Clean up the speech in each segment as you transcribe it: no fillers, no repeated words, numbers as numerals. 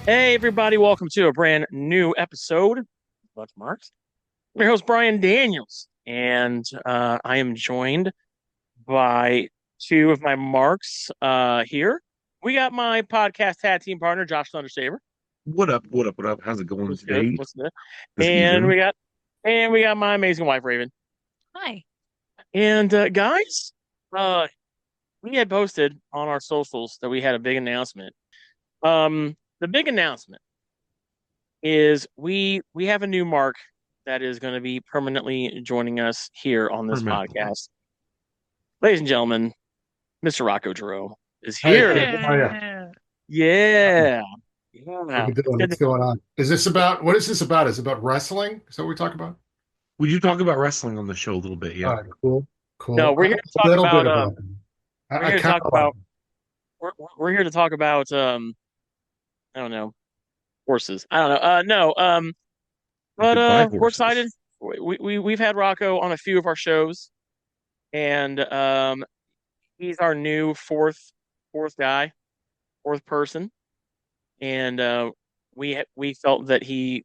Hey, everybody, welcome to a brand new episode of ABunchOfMarks. I'm your host, Brian Daniels, and I am joined by two of my marks here. We got my podcast tag team partner, Josh Thundersaver. What up? What up? What up? How's it going What's good? today, What's good? this And evening? we got my amazing wife, Raven. Hi. And guys, uh, we had posted on our socials that we had a big announcement. The big announcement is we have a new mark that is going to be permanently joining us here on this Permanently. podcast. Ladies and gentlemen, Mr. Rocko Jerome is Hey, here. hey, how are you? Yeah. Yeah. How Yeah. we It's doing? good What's to- going on? Is this about what is this about? Is it about wrestling? Is that what we talk about? We do talk about wrestling on the show a little bit, All yeah. right, cool, no, cool. we're here to A talk little bit about about them. we're I here to kind talk of like about them. we're here to talk about I don't know, horses. I don't know. No, You but could buy we're excited. horses. We've had Rocco on a few of our shows, and he's our new fourth guy, fourth person. And we felt that he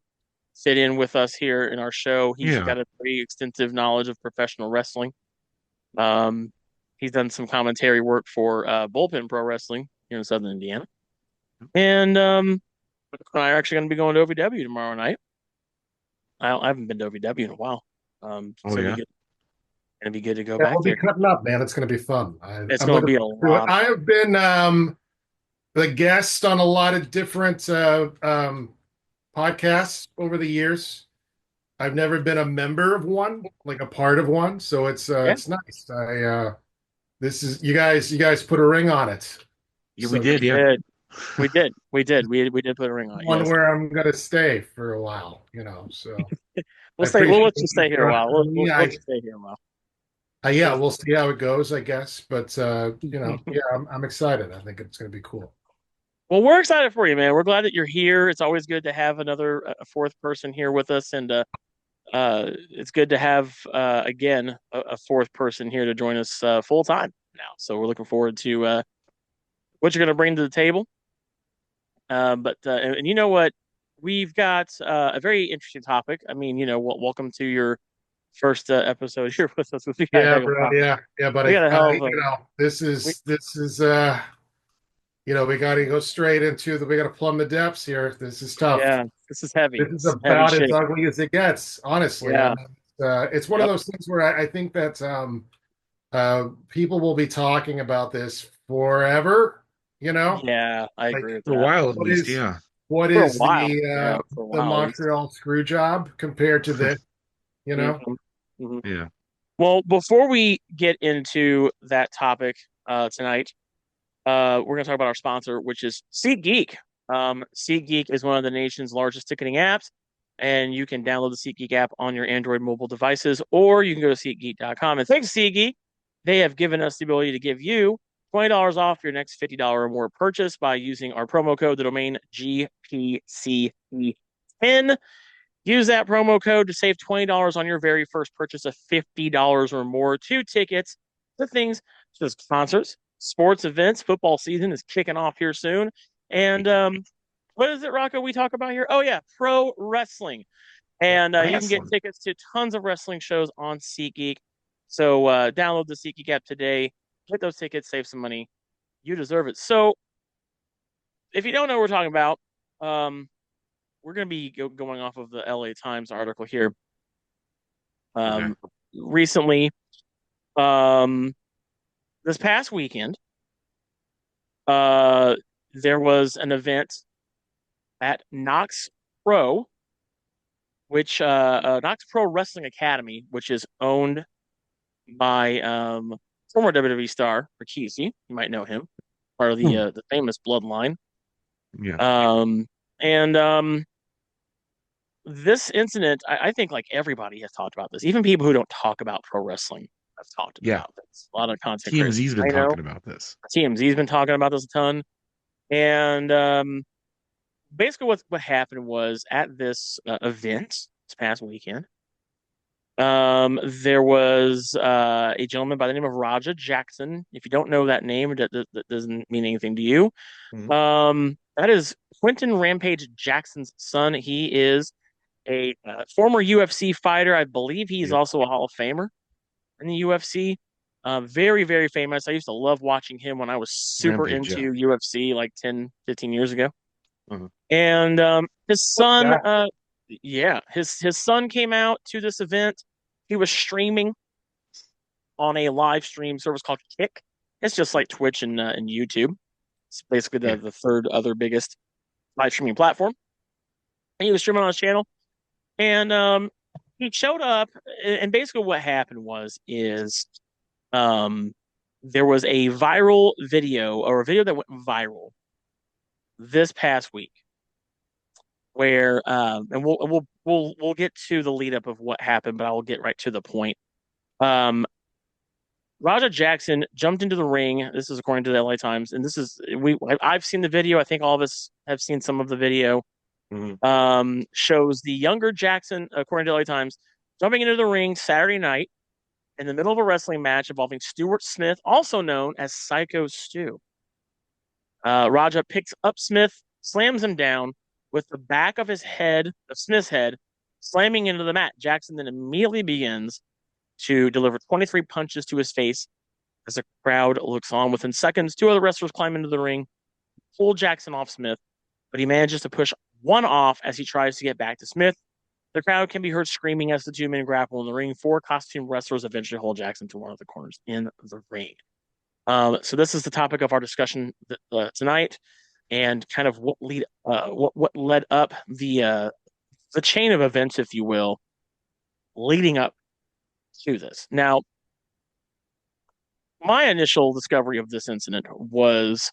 fit in with us here in our show. He's Yeah. got a pretty extensive knowledge of professional wrestling. Um, he's done some commentary work for Bullpen Pro Wrestling here in Southern Indiana, and I are actually going to be going to OVW tomorrow night. I haven't been to OVW in a while, Oh so yeah. it'd be good to go Yeah, back we'll be there. cutting up, man. It's going to be fun. It's I'm going to looking be a forward to it. lot. I have been the guest on a lot of different podcasts over the years. I've never been a member of one, like a part of one, so Yeah, it's nice. I This is you guys put a ring on it. Yeah, we So did, this yeah. did. We did put a ring on it. one Yes, where I'm gonna stay for a while. So we'll I stay. We'll appreciate let you stay you here a doing it. while. I mean, We'll let you stay here a while. yeah, We'll- we'll see how it goes, I guess. But yeah, I'm excited. I think it's gonna be cool. Well, we're excited for you, man. We're glad that you're here. It's always good to have another a fourth person here with us, and it's good to have again a fourth person here to join us full time now. So we're looking forward to what you're going to bring to the table. And you know what? We've got a very interesting topic. I mean, welcome to your first episode here with us. We got a Yeah, heck of bro. a topic. Yeah, We buddy. got a hell of a This we, is we got to go straight into we got to plumb the depths here. This is tough. yeah. This is heavy. This is It's heavy about as shit. ugly as it gets, honestly. I Yeah. mean, it's one of Yep. those things where I think that people will be talking about this forever. You know, Yeah, I like agree with For a that. while at what least, is yeah. what For a is while. Yeah, for a the while at least. Montreal screw job compared to this? You know, Mhm, mhm. Yeah. Well, before we get into that topic tonight, we're going to talk about our sponsor, which is SeatGeek. SeatGeek is one of the nation's largest ticketing apps, and you can download the SeatGeek app on your Android mobile devices, or you can go to SeatGeek.com. And thanks to SeatGeek, they have given us the ability to give you $20 off your next $50 or more purchase by using our promo code, the domain GPCE10. Use that promo code to save $20 on your very first purchase of $50 or more. Two tickets to things such as concerts, sports events. Football season is kicking off here soon. And what is it, Rocco, we talk about here? Oh, yeah, pro wrestling. And you can get Wrestling. tickets to tons of wrestling shows on SeatGeek. So download the SeatGeek app today. Get those tickets, save some money. You deserve it. So if you don't know what we're talking about, we're going to be going off of the LA Times article here. Okay. Recently, um, this past weekend, uh, there was an event at Knox Pro, which Knox Pro Wrestling Academy, which is owned by former WWE star Rikishi. You might know him, part of Hmm. the famous Bloodline. Yeah. And this incident, I think like everybody has talked about this. Even people who don't talk about pro wrestling have talked Yeah. about this. A lot of content creators TMZ's been I know. talking about this. TMZ's been talking about this a ton. And basically what happened was at this event this past weekend, there was a gentleman by the name of Raja Jackson. If you don't know that name, that doesn't mean anything to you. Mhm. Um, That is Quentin Rampage Jackson's son. He is a former UFC fighter. I believe he's Yep. also a Hall of Famer in the UFC. Very, very famous. I used to love watching him when I was super Rampage, yeah. into UFC like 10, 15 years ago. Uh-huh. And his son, Yeah. yeah, his son came out to this event. He was streaming on a live stream service called Kick. It's just like Twitch and YouTube. It's basically Yeah. the third other biggest live streaming platform. And he was streaming on his channel, and he showed up. And basically, what happened was um, there was a viral video or a video that went viral this past week where and we'll get to the lead up of what happened, but I will get right to the point. Um, Raja Jackson jumped into the ring. This is according to the LA Times, and this is I've seen the video. I think all of us have seen some of the video. Mhm. Shows the younger Jackson, according to LA Times, jumping into the ring Saturday night in the middle of a wrestling match involving Stuart Smith, also known as Psycho Stu. Raja picks up Smith, slams him down with the back of his head, of Smith's head, slamming into the mat. Jackson then immediately begins to deliver 23 punches to his face as the crowd looks on. Within seconds, two other wrestlers climb into the ring, pull Jackson off Smith, but he manages to push one off as he tries to get back to Smith. The crowd can be heard screaming as the two men grapple in the ring. Four costume wrestlers eventually hold Jackson to one of the corners in the ring. So this is the topic of our discussion tonight, and kind of what led up the chain of events, if you will, leading up to this. Now, my initial discovery of this incident was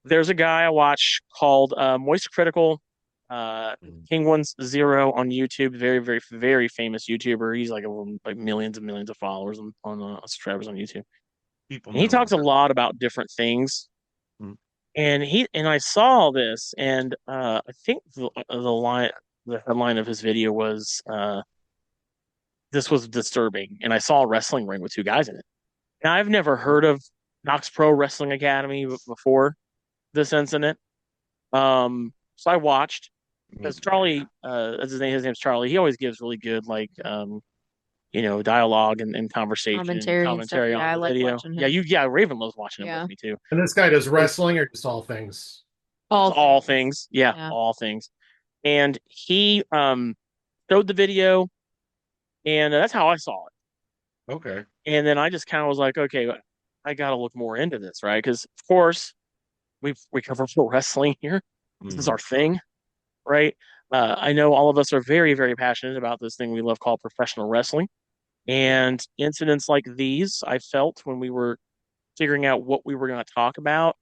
there's a guy I watch called Moist Critical, Mhm. King One's Zero on YouTube. Very, very, very famous YouTuber. He's like millions and millions of followers on subscribers on YouTube. People And he know talks him. a lot about different things. Mhm. And I saw this, and I think the headline of his video was this was disturbing. And I saw a wrestling ring with two guys in it. Now I've never heard of Knox Pro Wrestling Academy before this incident. So I watched because Charlie, as his name's Charlie. He always gives really good dialogue and conversation and Commentary and stuff. commentary Yeah, on I the like video. watching Yeah, him. Raven loves watching him Yeah. with me too. And this guy does It's wrestling or just all things? all All things, yeah, Yeah. all things. And he showed the video, and that's how I saw it. Okay. And then I just kind of was like, okay, I got to look more into this, right? Because of course we cover pro wrestling here. This is Mhm. our thing, right? I know all of us are very, very passionate about this thing we love called professional wrestling. And incidents like these, I felt when we were figuring out what we were going to talk about,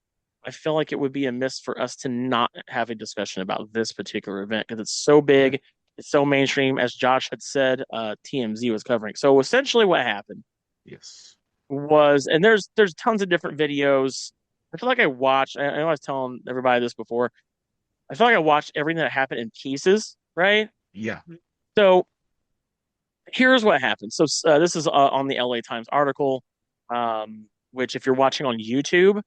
I feel like it would be amiss for us to not have a discussion about this particular event because it's so big, it's so mainstream. As Josh had said, TMZ was covering. So essentially, what happened Yes. was, and there's tons of different videos. I feel like I watched. I know I was telling everybody this before. I feel like I watched everything that happened in pieces, right? Yeah. So here's what happened. So this is on the LA Times article, which if you're watching on YouTube,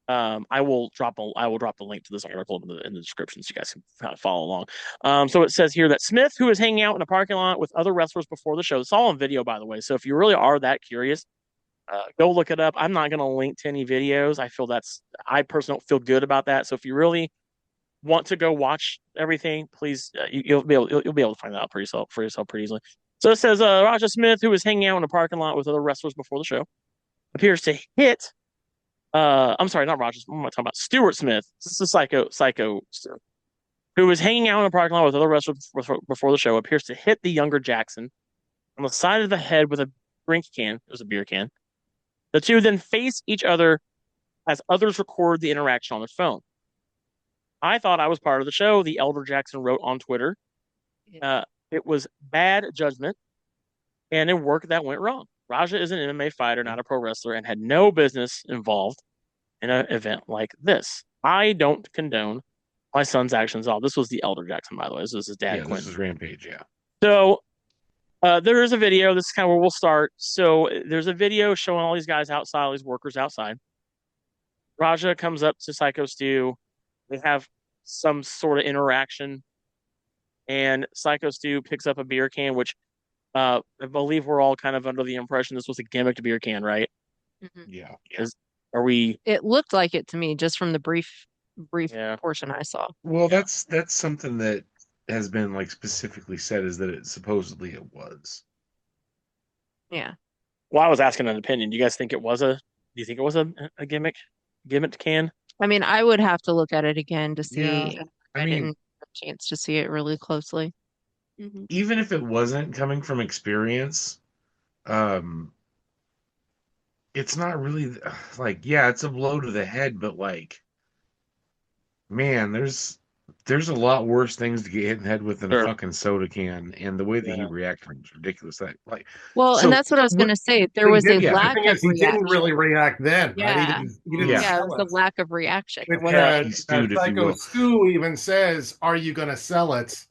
I will drop the link to this article in the description so you guys can kind of follow along. So it says here that Smith, who is hanging out in a parking lot with other wrestlers before the show, it's all on video, by the way. So if you really are that curious, go look it up. I'm not going to link to any videos. I personally don't feel good about that. So if you really want to go watch everything, please, you'll be able to find that out for yourself pretty easily. So it says Roger Smith, who was hanging out in a parking lot with other wrestlers before the show, appears to hit. I'm sorry, not Rogers. What am I talking about? Stuart Smith. This is Psycho, who was hanging out in a parking lot with other wrestlers before the show. Appears to hit the younger Jackson on the side of the head with a drink can. It was a beer can. The two then face each other as others record the interaction on their phone. I thought I was part of the show. The elder Jackson wrote on Twitter. It was bad judgment and a work that went wrong. Raja is an MMA fighter, not a pro wrestler, and had no business involved in an event like this. I don't condone my son's actions at all. This was the elder Jackson, by the way. This was his dad, Yeah, this Quentin. is Rampage, yeah. So there is a video. This is kind of where we'll start. So there's a video showing all these guys outside, all these workers outside. Raja comes up to Psycho Stu. They have some sort of interaction, and Psycho Stu picks up a beer can, which I believe we're all kind of under the impression this was a gimmicked beer can, right? Mhm. Yeah. Is are we? It looked like it to me just from the brief Yeah. portion I saw. Well, that's something that has been like specifically said is that it supposedly it was. Yeah. Well, I was asking an opinion. Do you guys think it was a? Do you think it was a gimmicked can? I mean, I would have to look at it again to Yeah. see. I I didn't mean, have a chance to see it really closely. even if it wasn't coming from experience, um, it's not really like, yeah, it's a blow to the head, but like, man, there's a lot worse things to get hit in the head with than a Sure. fucking soda can, and the way that he Yeah. reacted was ridiculous. That like, Well, and so that's what I was going what? to say. There He was a didn't. Yeah, The lack thing of is, he didn't reaction. really react then, right? He Yeah. didn't. He didn't yeah, Yeah, it was sell the it. lack of reaction. Which Yeah. he stewed, if you Psycho will. Stu even says, "Are you going to sell it?"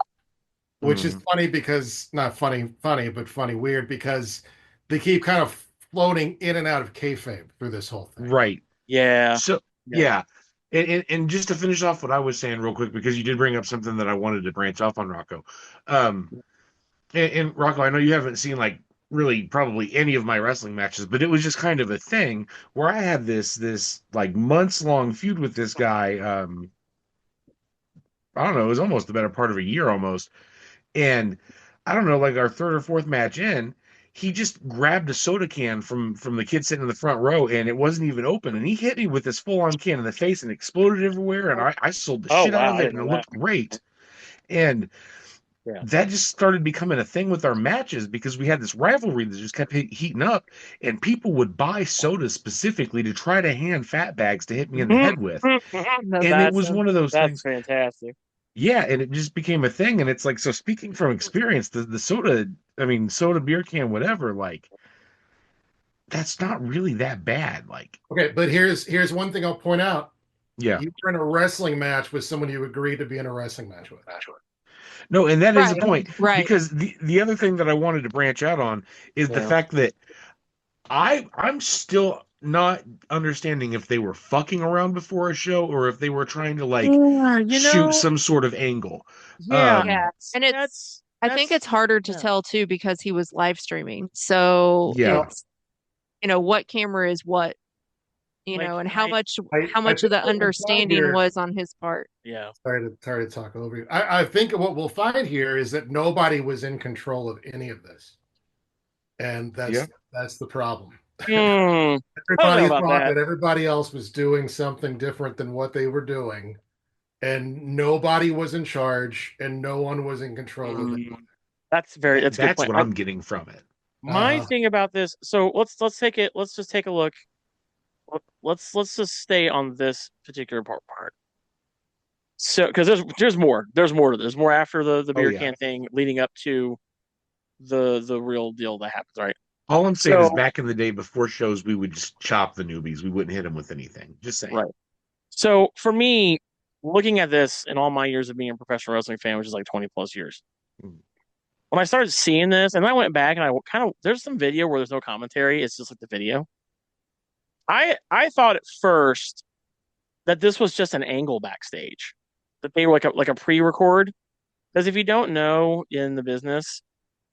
Which is Mhm. funny because not funny, but funny weird because they keep kind of floating in and out of kayfabe through this whole thing. Right. Yeah. So Yeah. yeah, and just to finish off what I was saying real quick, because you did bring up something that I wanted to branch off on, Rocco. Um, and Rocco, I know you haven't seen like really probably any of my wrestling matches, but it was just kind of a thing where I had this like months long feud with this guy. I don't know, it was almost the better part of a year almost, and I don't know, like our third or fourth match in. He just grabbed a soda can from the kid sitting in the front row, and it wasn't even open. And he hit me with this full on can in the face and exploded everywhere. And I sold the Oh shit out wow, of I it, didn't and it know that. looked great. And Yeah. that just started becoming a thing with our matches because we had this rivalry that just kept heating up, and people would buy sodas specifically to try to hand fat bags to hit me in the head with. And it That's was one of those that's things. fantastic. Yeah, and it just became a thing. And it's like, so speaking from experience, the soda, I mean, soda, beer can, whatever, like, that's not really that bad. Like, Okay, but here's one thing I'll point out. yeah, You were in a wrestling match with someone you agreed to be in a wrestling match with. no, and that is a Right. point Right. because the other thing that I wanted to branch out on is the Yeah. fact that I'm still not understanding if they were fucking around before a show or if they were trying to like Yeah, you shoot know, some sort of angle. yeah, And I think it's harder to yeah. tell too because he was live streaming. So Yeah, it's, what camera is what, Like and how much how I much of think the what we'll find understanding here. was on his part. yeah. Sorry to talk over you. I think what we'll find here is that nobody was in control of any of this, and yeah, that's the problem. Hmm. I don't know Everybody about thought that. that everybody else was doing something different than what they were doing, and nobody was in charge, and no one was in control of it. Hmm. That's a good that's point. what I'm getting from it. My Uh, thing about this, so let's take it, let's just take a look. Let's just stay on this particular part. So, because there's more to this. There's more after the Oh beer yeah. can thing, leading up to the real deal that happens, right? All I'm saying is So, back in the day before shows, we would just chop the newbies. We wouldn't hit them with anything. Just saying. right. So for me, looking at this in all my years of being a professional wrestling fan, which is like 20 plus years, Mm. when I started seeing this, and I went back and I kind of there's some video where there's no commentary. It's just like the video. I thought at first that this was just an angle backstage, that they were like a pre-record. Because if you don't know in the business,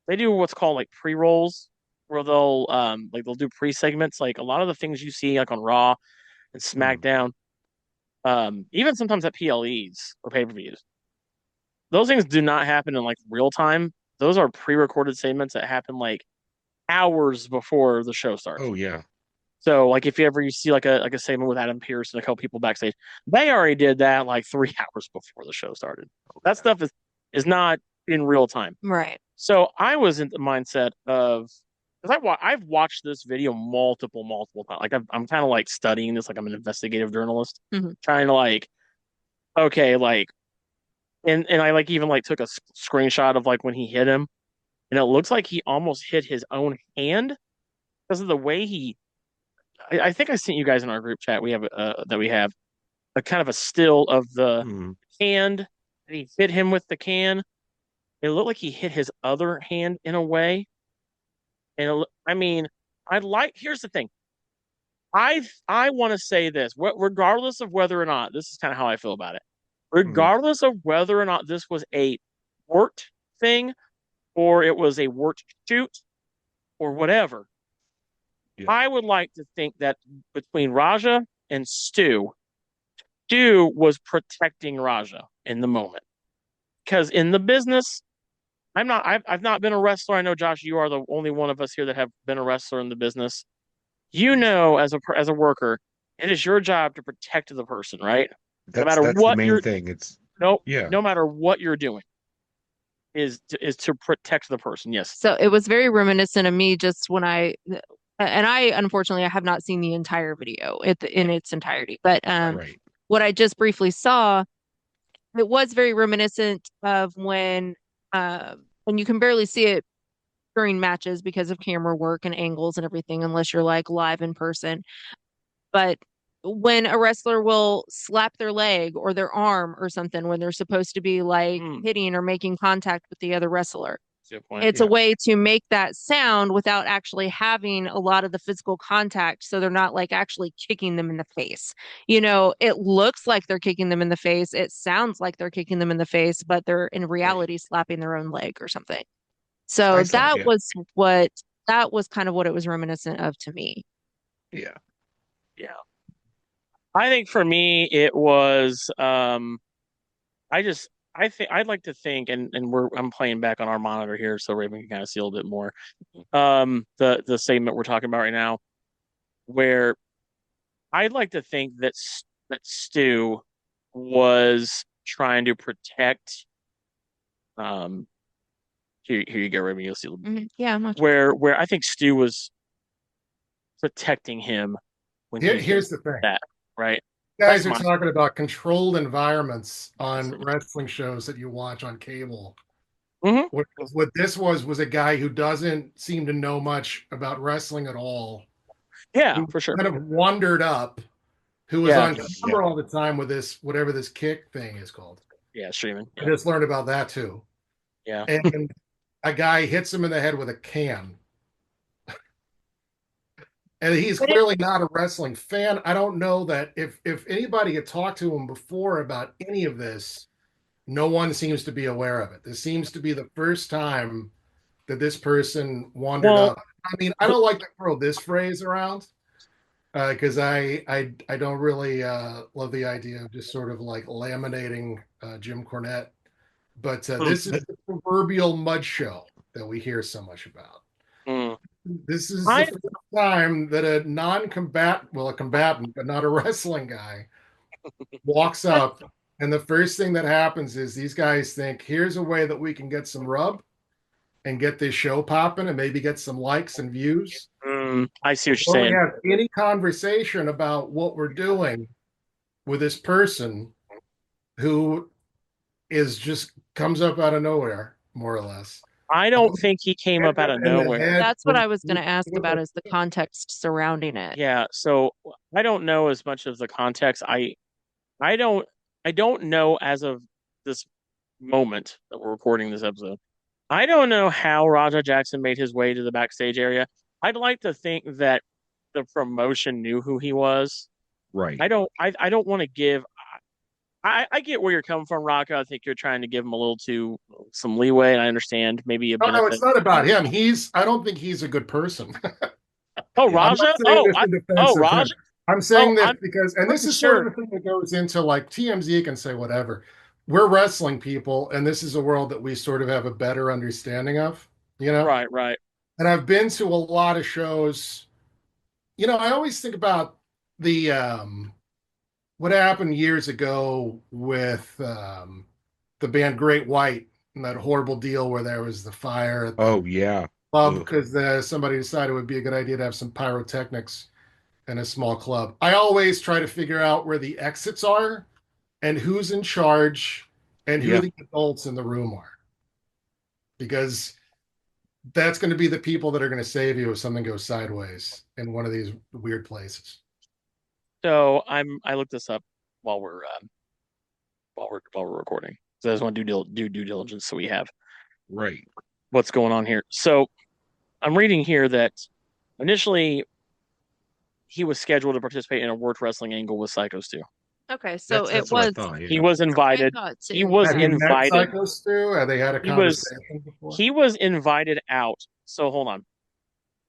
they do what's called like pre-rolls, where they'll do pre-segments. Like a lot of the things you see like on Raw and Mm. SmackDown, even sometimes at PLEs or pay-per-views, those things do not happen in like real time. Those are pre-recorded segments that happen like hours before the show starts. Oh yeah. So like if you see like a segment with Adam Pearce and a couple people backstage, they already did that like 3 hours before the show started. Oh, That yeah. stuff is not in real time. Right. So I was in the mindset of because I've watched this video multiple times. Like I'm kind of like studying this, like I'm an investigative journalist, Mhm. trying to like okay, like and I like even like took a screenshot of like when he hit him, and it looks like he almost hit his own hand because of the way I think I sent you guys in our group chat. We have a kind of a still of the Mm. hand, and he hit him with the can. It looked like he hit his other hand in a way. And I mean, here's the thing. I want to say this, regardless of whether or not this is kind of how I feel about it. regardless of whether or not this was a worked thing or it was a worked shoot or whatever. Yeah. I would like to think that between Raja and Stu, Stu was protecting Raja in the moment. Because in the business, I've not been a wrestler. I know, Josh, you are the only one of us here that have been a wrestler in the business. You know, as a worker, it is your job to protect the person, right? No matter That's the what main you're thing. It's no yeah. no matter what you're doing is to protect the person. Yes. So it was very reminiscent of me just when and I unfortunately I have not seen the entire video in its entirety, but Right. what I just briefly saw, it was very reminiscent of and you can barely see it during matches because of camera work and angles and everything, unless you're like live in person. But when a wrestler will slap their leg or their arm or something when they're supposed to be like hitting or making contact with the other wrestler, Good point. it's a way to make that sound without actually having a lot of the physical contact. So they're not like actually kicking them in the face. You know, it looks like they're kicking them in the face. It sounds like they're kicking them in the face, but they're in reality slapping their own leg or something. So I saw, yeah. that was kind of what it was reminiscent of to me. Yeah. Yeah. I think for me it was I think I'd like to think and I'm playing back on our monitor here so Raven can kind of see a little bit more. The segment we're talking about right now where I'd like to think that Stu was trying to protect here you go, Raven, you'll see a little bit. Mm-hmm. Yeah, I'm not Where I think Stu was protecting him when he did Here's the thing. that, right? You That's guys are my talking about controlled environments on wrestling shows that you watch on cable. Mhm. What this was a guy who doesn't seem to know much about wrestling at all. Yeah, Who for sure. kind of wandered up, who was Yeah. on camera all the time with this, whatever this kick thing is called. Yeah, streaming. I Yeah. just learned about that too. Yeah. And a guy hits him in the head with a can. And he's But clearly not a wrestling fan. I don't know that if anybody had talked to him before about any of this, no one seems to be aware of it. This seems to be the first time that this person wandered Well, up. I mean, I don't like to throw this phrase around because I don't really love the idea of just sort of like laminating Jim Cornette. But this is the proverbial mud show that we hear so much about. mm, This is I the first time that a non-combatant, well, a combatant, but not a wrestling guy, walks up, and the first thing that happens is these guys think, here's a way that we can get some rub and get this show popping and maybe get some likes and views. I see what you're Before we saying. have any conversation about what we're doing with this person who is just comes up out of nowhere, more or less. I don't think he came up out of In the nowhere. head that's what I was going to ask about is the context surrounding it. Yeah, so I don't know as much of the context. I don't I don't know as of this moment that we're recording this episode. I don't know how Raja Jackson made his way to the backstage area. I'd like to think that the promotion knew who he was. Right. I don't want to give I get where you're coming from, Rocco. I think you're trying to give him a little too some leeway, and I understand maybe a No, benefit. it's not about him. I don't think he's a good person. Oh, Yeah. I'm Raja? not saying this in defense of him. Raja? I'm saying this I'm because, and this pretty is sort of sure. the thing that goes into like TMZ can say whatever. We're wrestling people, and this is a world that we sort of have a better understanding of, you know? Right, right. And I've been to a lot of shows. You know, I always think about the what happened years ago with the band Great White and that horrible deal where there was the fire at the Oh yeah. club Ugh. because somebody decided it would be a good idea to have some pyrotechnics in a small club. I always try to figure out where the exits are and who's in charge and who Yeah. the adults in the room are. Because that's going to be the people that are going to save you if something goes sideways in one of these weird places. So I looked this up while we're recording. So I just want to do due diligence so we have Right. what's going on here. So I'm reading here that initially he was scheduled to participate in a worked wrestling angle with Psycho Stu. Okay, so That's what I thought. He Yeah. was I invited. thought He too. was Have you met invited. Psycho Stu? Have they had a He was conversation before? he was invited out. So hold on.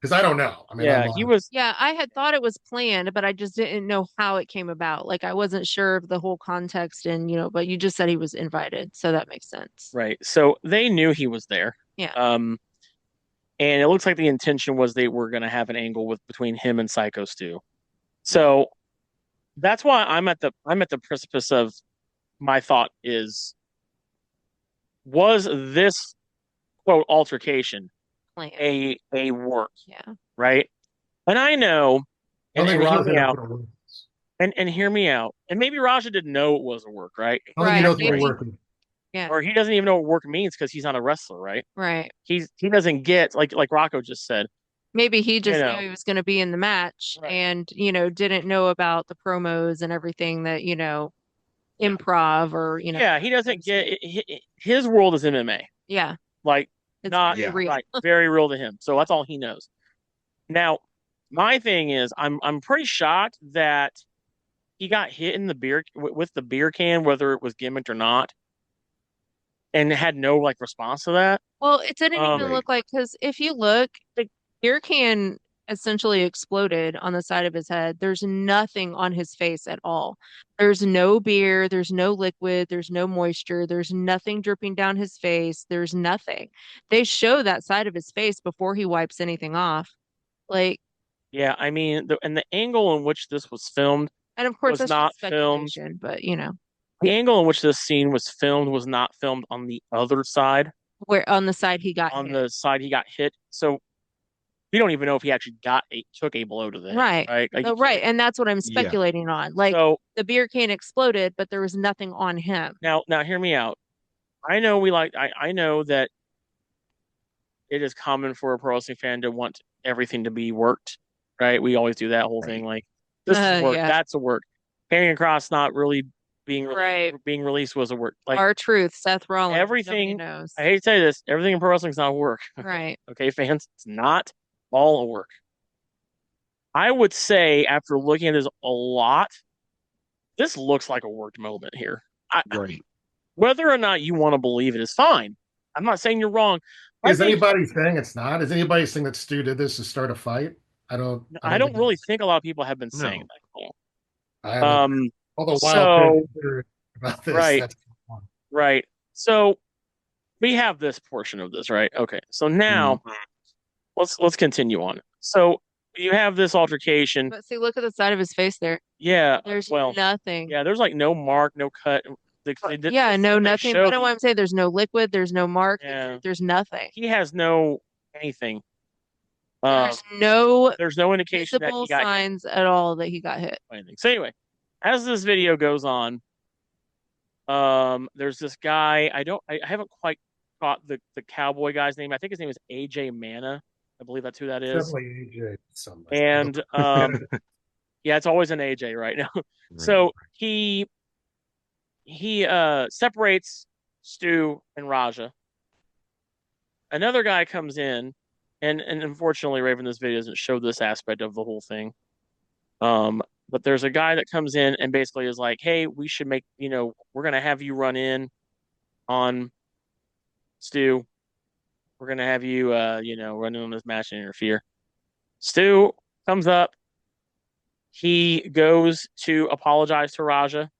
Because I don't know. I mean, I'm Yeah, he blind. was Yeah, I had thought it was planned, but I just didn't know how it came about. Like I wasn't sure of the whole context and, but you just said he was invited, so that makes sense. right. So they knew he was there. Yeah. Um, and it looks like the intention was they were going to have an angle with between him and Psycho Stu. So that's why I'm at the precipice of my thought is was this quote altercation Planned. a work, Yeah. right? And I know, I don't and think hear Raja me knows out, what a work is. and hear me out, and maybe Raja didn't know it was a work, right? I don't think he Right, knows what a maybe. work is. Yeah. Or he doesn't even know what work means because he's not a wrestler, right? Right. He doesn't get like Rocco just said, Maybe he you just knew know, he was going to be in the match right? and, didn't know about the promos and everything that, improv or, Yeah, he so to doesn't get speak. his world is MMA, Yeah. like It's not very Yeah. real. right, very real to him. So that's all he knows. Now, my thing is, I'm pretty shocked that he got hit in the beer with the beer can, whether it was gimmicked or not, and had no like response to that. Well, it didn't even Right. look like, because if you look, the beer can essentially exploded on the side of his head. There's nothing on his face at all. There's no beer, there's no liquid, there's no moisture, there's nothing dripping down his face, there's nothing. They show that side of his face before he wipes anything off. Like, Yeah, I mean, the angle in which this was filmed and of course, was that's just not filmed. speculation, but The angle in which this scene was not filmed on the other side, where on the side he got on hit. the side he got hit. So we don't even know if he actually took a blow to the head, Right. right? Like No, right. And that's what I'm Yeah. speculating on. Like so the beer can exploded, but there was nothing on him. now hear me out. I know that it is common for a pro wrestling fan to want everything to be worked, right? We always do that whole thing Right. like this is work, Yeah. that's a work. Carrying across not really Right. being released was a work. Like Our truth, Seth Rollins. Nobody everything, knows. I hate to say this, everything in pro wrestling is not work. Right. Okay, fans, it's not all a work. I would say after looking at this a lot, this looks like a worked moment here. Right. Whether or not you want to believe it is fine. I'm not saying you're wrong. Is anybody saying it's not? Is anybody saying that Stu did this to start a fight? I don't really think a lot of people have been saying No. I haven't. that. All the So wild theory about this. right, That's fun. right. So we have this portion of this, right? Okay. So now let's continue on. So you have this altercation. But see, look at the side of his face there. Yeah. There's Well, nothing. yeah. There's like no mark, no cut. Yeah, no, they nothing. showed But I want to say there's no liquid, there's no mark, Yeah. there's nothing. He has no anything. There's no There's no indication that visible he got hit signs at all that he got hit. by anything. So anyway, as this video goes on, there's this guy. I haven't quite caught the cowboy guy's name. I think his name is AJ Mana. I believe that's who that is. Definitely AJ. Somebody. And yeah, it's always an AJ right now. Right. So he separates Stu and Raja. Another guy comes in, and unfortunately, Raven, this video doesn't show this aspect of the whole thing. But there's a guy that comes in and basically is like, "Hey, we should make, we're gonna have you run in on Stu. We're gonna have you, run in on this match and interfere." Stu comes up. He goes to apologize to Raja.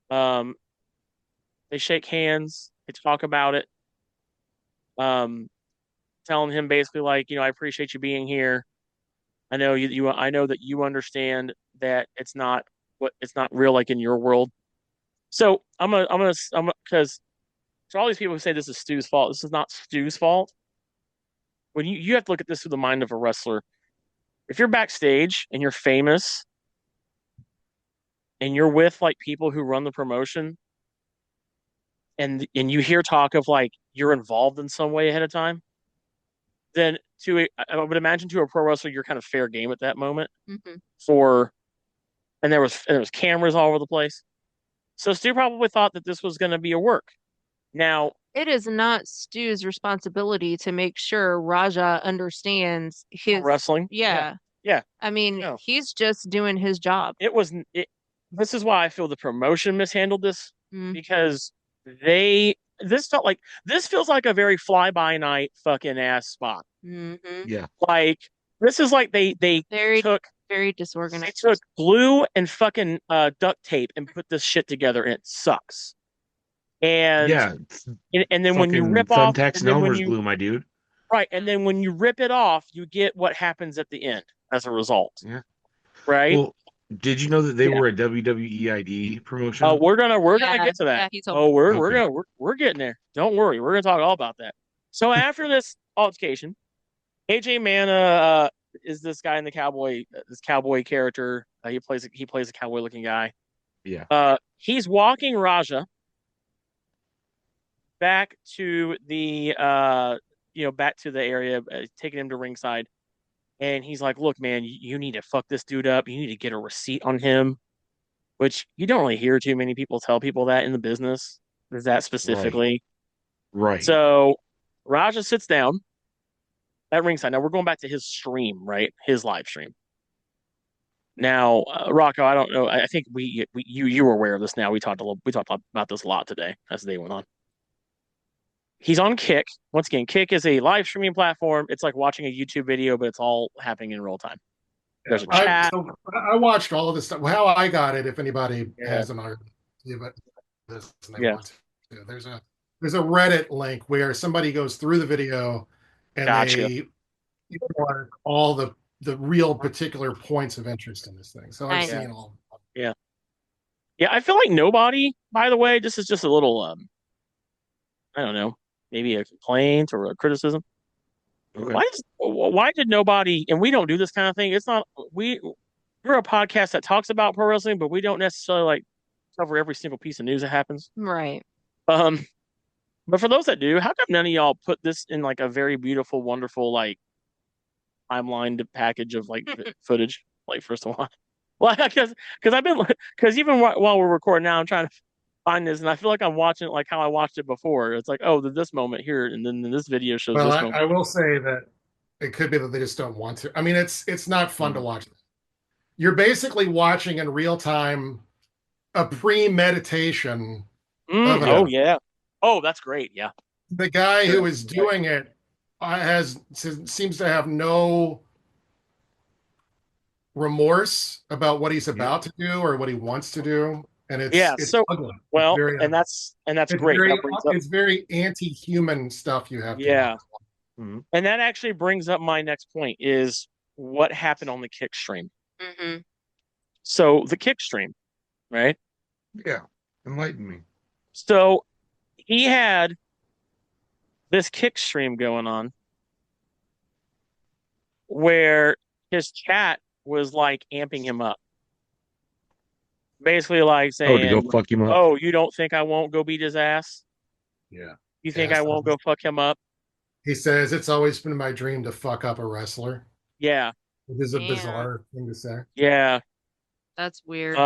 They shake hands. They talk about it. Telling him basically like, I appreciate you being here. I know I know that you understand that it's not real like in your world. So I'm gonna because for all these people who say this is Stu's fault, this is not Stu's fault. When you have to look at this through the mind of a wrestler. If you're backstage and you're famous and you're with like people who run the promotion and you hear talk of like you're involved in some way ahead of time, then I would imagine to a pro wrestler you're kind of fair game at that moment Mm-hmm. and there was cameras all over the place. So Stu probably thought that this was going to be a work. Now, it is not Stu's responsibility to make sure Raja understands his wrestling. Yeah. Yeah. I mean, No. he's just doing his job. It was this is why I feel the promotion mishandled this Mm. because this feels like a very fly by night fucking ass spot. Mm-hmm. Yeah. Like this is like they Very, took very they disorganized. took glue and fucking duct tape and put this shit together and it sucks. And Yeah. and then when you Fucking rip off thumbtacks and and then when Elmer's you glue, my dude. right and then when you rip it off, you get what happens at the end as a result. Yeah. Right? Well, did you know that they Yeah. were a WWE ID Oh, promotion? we're gonna Yeah, get to that. yeah, he told Oh, me. we're we're getting there. Don't worry, we're gonna talk all about that. So after this altercation, AJ Mana is this guy in the cowboy this cowboy character. He plays a cowboy looking guy. Yeah. He's walking Raja back to the back to the area, taking him to ringside, and he's like, "Look, man, you need to fuck this dude up. You need to get a receipt on him." Which you don't really hear too many people tell people that in the business, is that Right. specifically. Right. So Raja sits down at ringside. Now we're going back to his stream, right? His live stream. Now, Rocco, I don't know. I think you were aware of this. Now we talked about this a lot today as the day went on. He's on Kick. Once again, Kick is a live streaming platform. It's like watching a YouTube video, but it's all happening in real time. There's a chat. I watched all of this stuff. How I got it, if anybody Yeah. has an argument, but this and they Yeah. want to. There's a Reddit link where somebody goes through the video and Gotcha. they mark all the real particular points of interest in this thing. So I've Nice. seen all. Yeah, I feel like nobody, by the way, this is just a little I don't know, maybe a complaint or a criticism. Okay. Why did nobody, and we don't do this kind of thing. It's not we're a podcast that talks about pro wrestling, but we don't necessarily like cover every single piece of news that happens. Right. But for those that do, how come none of y'all put this in like a very beautiful, wonderful like timeline package of like footage? Like first of all, well, because I've been because even while we're recording now, I'm trying to find this, and I feel like I'm watching it like how I watched it before. It's like, oh, this moment here, and then this video shows Well, this moment. I will say that it could be that they just don't want to. I mean, it's not fun to watch. You're basically watching in real time a premeditation of an Oh yeah. Oh, that's great. Yeah. The guy who is doing it seems to have no remorse about what he's about to do or what he wants to do, and it's so ugly. Well, it's very, and that's great. It's very anti-human stuff you have to yeah. Mm-hmm. And that actually brings up my next point is what happened on the kick stream. Mm-hmm. So the kick stream, right? Yeah. Enlighten me. So he had this kick stream going on where his chat was like amping him up. Basically like saying, to go fuck him up. "Oh, you don't think I won't go beat his ass? Yeah. You think I won't go fuck him up?" He says, "It's always been my dream to fuck up a wrestler." Yeah. It is a bizarre thing to say. Yeah. That's weird.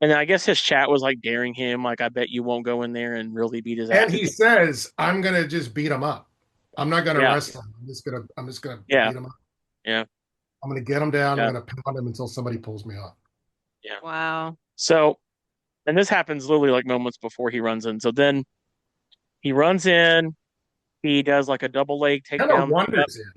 And I guess his chat was like daring him, like, "I bet you won't go in there and really beat his ass." And he says, "I'm gonna just beat him up. I'm not gonna wrestle him. I'm just gonna beat him up. Yeah. I'm gonna get him down. I'm gonna pound him until somebody pulls me off." Yeah. Wow. So, and this happens literally like moments before he runs in. So then he runs in, he does like a double leg takedown. Kind of wanders in.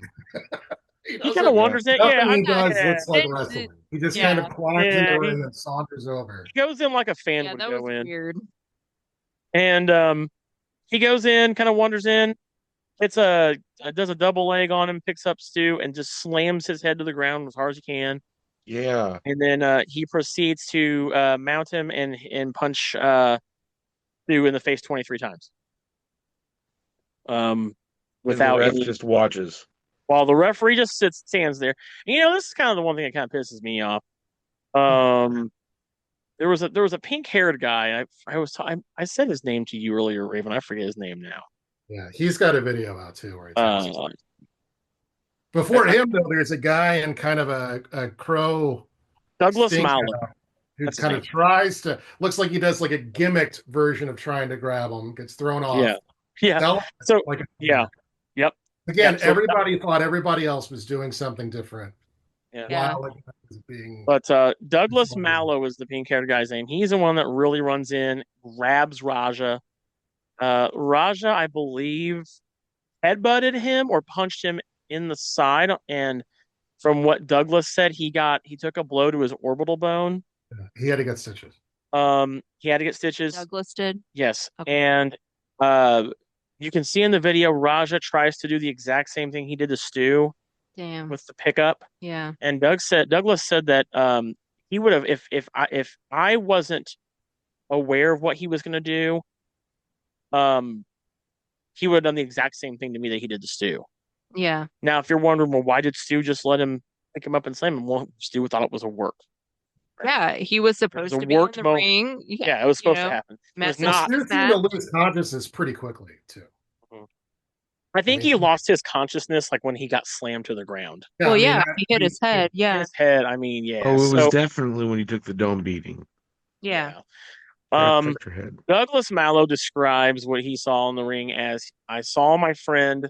He kind of wanders in. Nothing he does looks like wrestling. He just kind of climbs in the ring and saunters over. He goes in like a fan would that go was in. Weird. And he goes in, kind of wanders in. Does a double leg on him, picks up Stu, and just slams his head to the ground as hard as he can. Yeah. And then he proceeds to mount him and punch Stu in the face 23 times. Without and the ref any, just watches. While the referee just stands there. And, this is kind of the one thing that kind of pisses me off. There was a pink-haired guy. I said his name to you earlier, Raven. I forget his name now. Yeah, he's got a video out too where he before him though, there's a guy in kind of a crow Douglas Mallett, who kind of tries to looks like he does like a gimmicked version of trying to grab him, gets thrown off. Yeah. So Yep. Again, everybody thought everybody else was doing something different. Yeah. while it was being. But Douglas Mallow is the pink haired guy's name. He's the one that really runs in, grabs Raja. Raja, I believe, headbutted him or punched him in the side. And from what Douglas said, he took a blow to his orbital bone. He had to get stitches. He had to get stitches. Douglas did. Yes. Okay. And you can see in the video, Raja tries to do the exact same thing he did to Stu Damn. with the pickup. Yeah. And Douglas said that he would have if I wasn't aware of what he was going to do, he would have done the exact same thing to me that he did to Stu. Yeah. Now, if you're wondering, well, why did Stu just let him pick him up and slam him? Well, Stu thought it was a work. Yeah. He was It was supposed a to be in worked the moment. ring. Yeah, it was supposed to happen. It was messing not. Stu with seemed to Matt. lose consciousness pretty quickly too. I think he lost his consciousness like when he got slammed to the ground. Well, I mean, yeah, he hit his head. Yeah. His head, I mean, yeah. Oh, it was So, definitely when he took the dome beating. Yeah. Protect your head. Douglas Mallow describes what he saw in the ring as, I saw my friend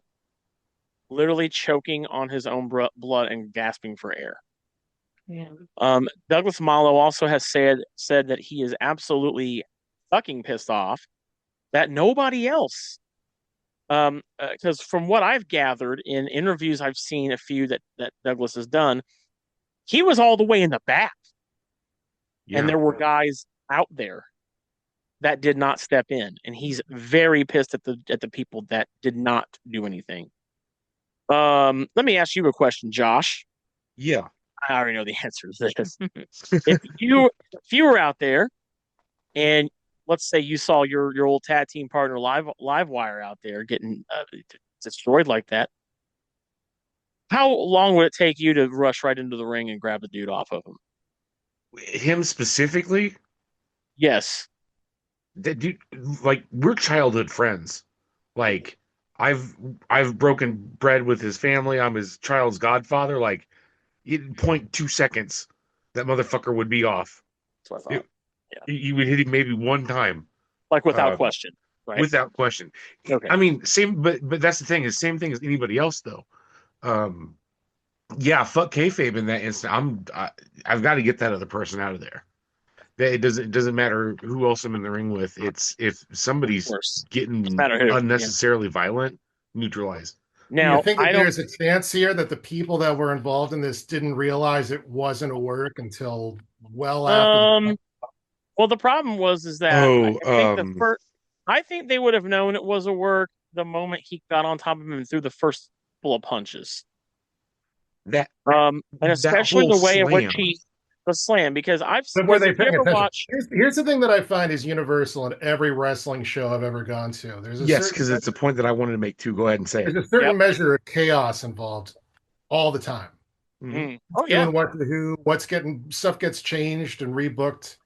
literally choking on his own blood and gasping for air. Yeah. Douglas Mallow also has said that he is absolutely fucking pissed off that nobody else, because from what I've gathered in interviews I've seen a few that Douglas has done, he was all the way in the back, Yeah. and there were guys out there that did not step in, and he's very pissed at the people that did not do anything. Let me ask you a question, Josh. Yeah. I already know the answer to this. if you were out there and let's say you saw your old tag team partner Livewire out there getting destroyed like that, how long would it take you to rush right into the ring and grab the dude off of him? Him specifically? Yes. That dude, like, we're childhood friends. Like, I've broken bread with his family. I'm his child's godfather. Like, in 0.2 seconds, that motherfucker would be off. That's what I thought. You would hit him maybe one time. Like without question, right? Without question. Okay. I mean, same, but that's the thing, is same thing as anybody else, though. Yeah, fuck kayfabe in that instant. I've got to get that other person out of there. It doesn't matter who else I'm in the ring with. It's if somebody's getting unnecessarily violent, neutralize. Now, you think that there's a chance here that the people that were involved in this didn't realize it wasn't a work until well after? Well, the problem is that I think they would have known it was a work the moment he got on top of him and threw the first couple of punches. And especially the way in which the slam, because I've seen. Were they paying attention? Here's the thing that I find is universal in every wrestling show I've ever gone to. There's because it's a point that I wanted to make too. Go ahead and say it. There's a certain measure of chaos involved all the time. Mm-hmm. Oh yeah, what to who, stuff gets changed and rebooked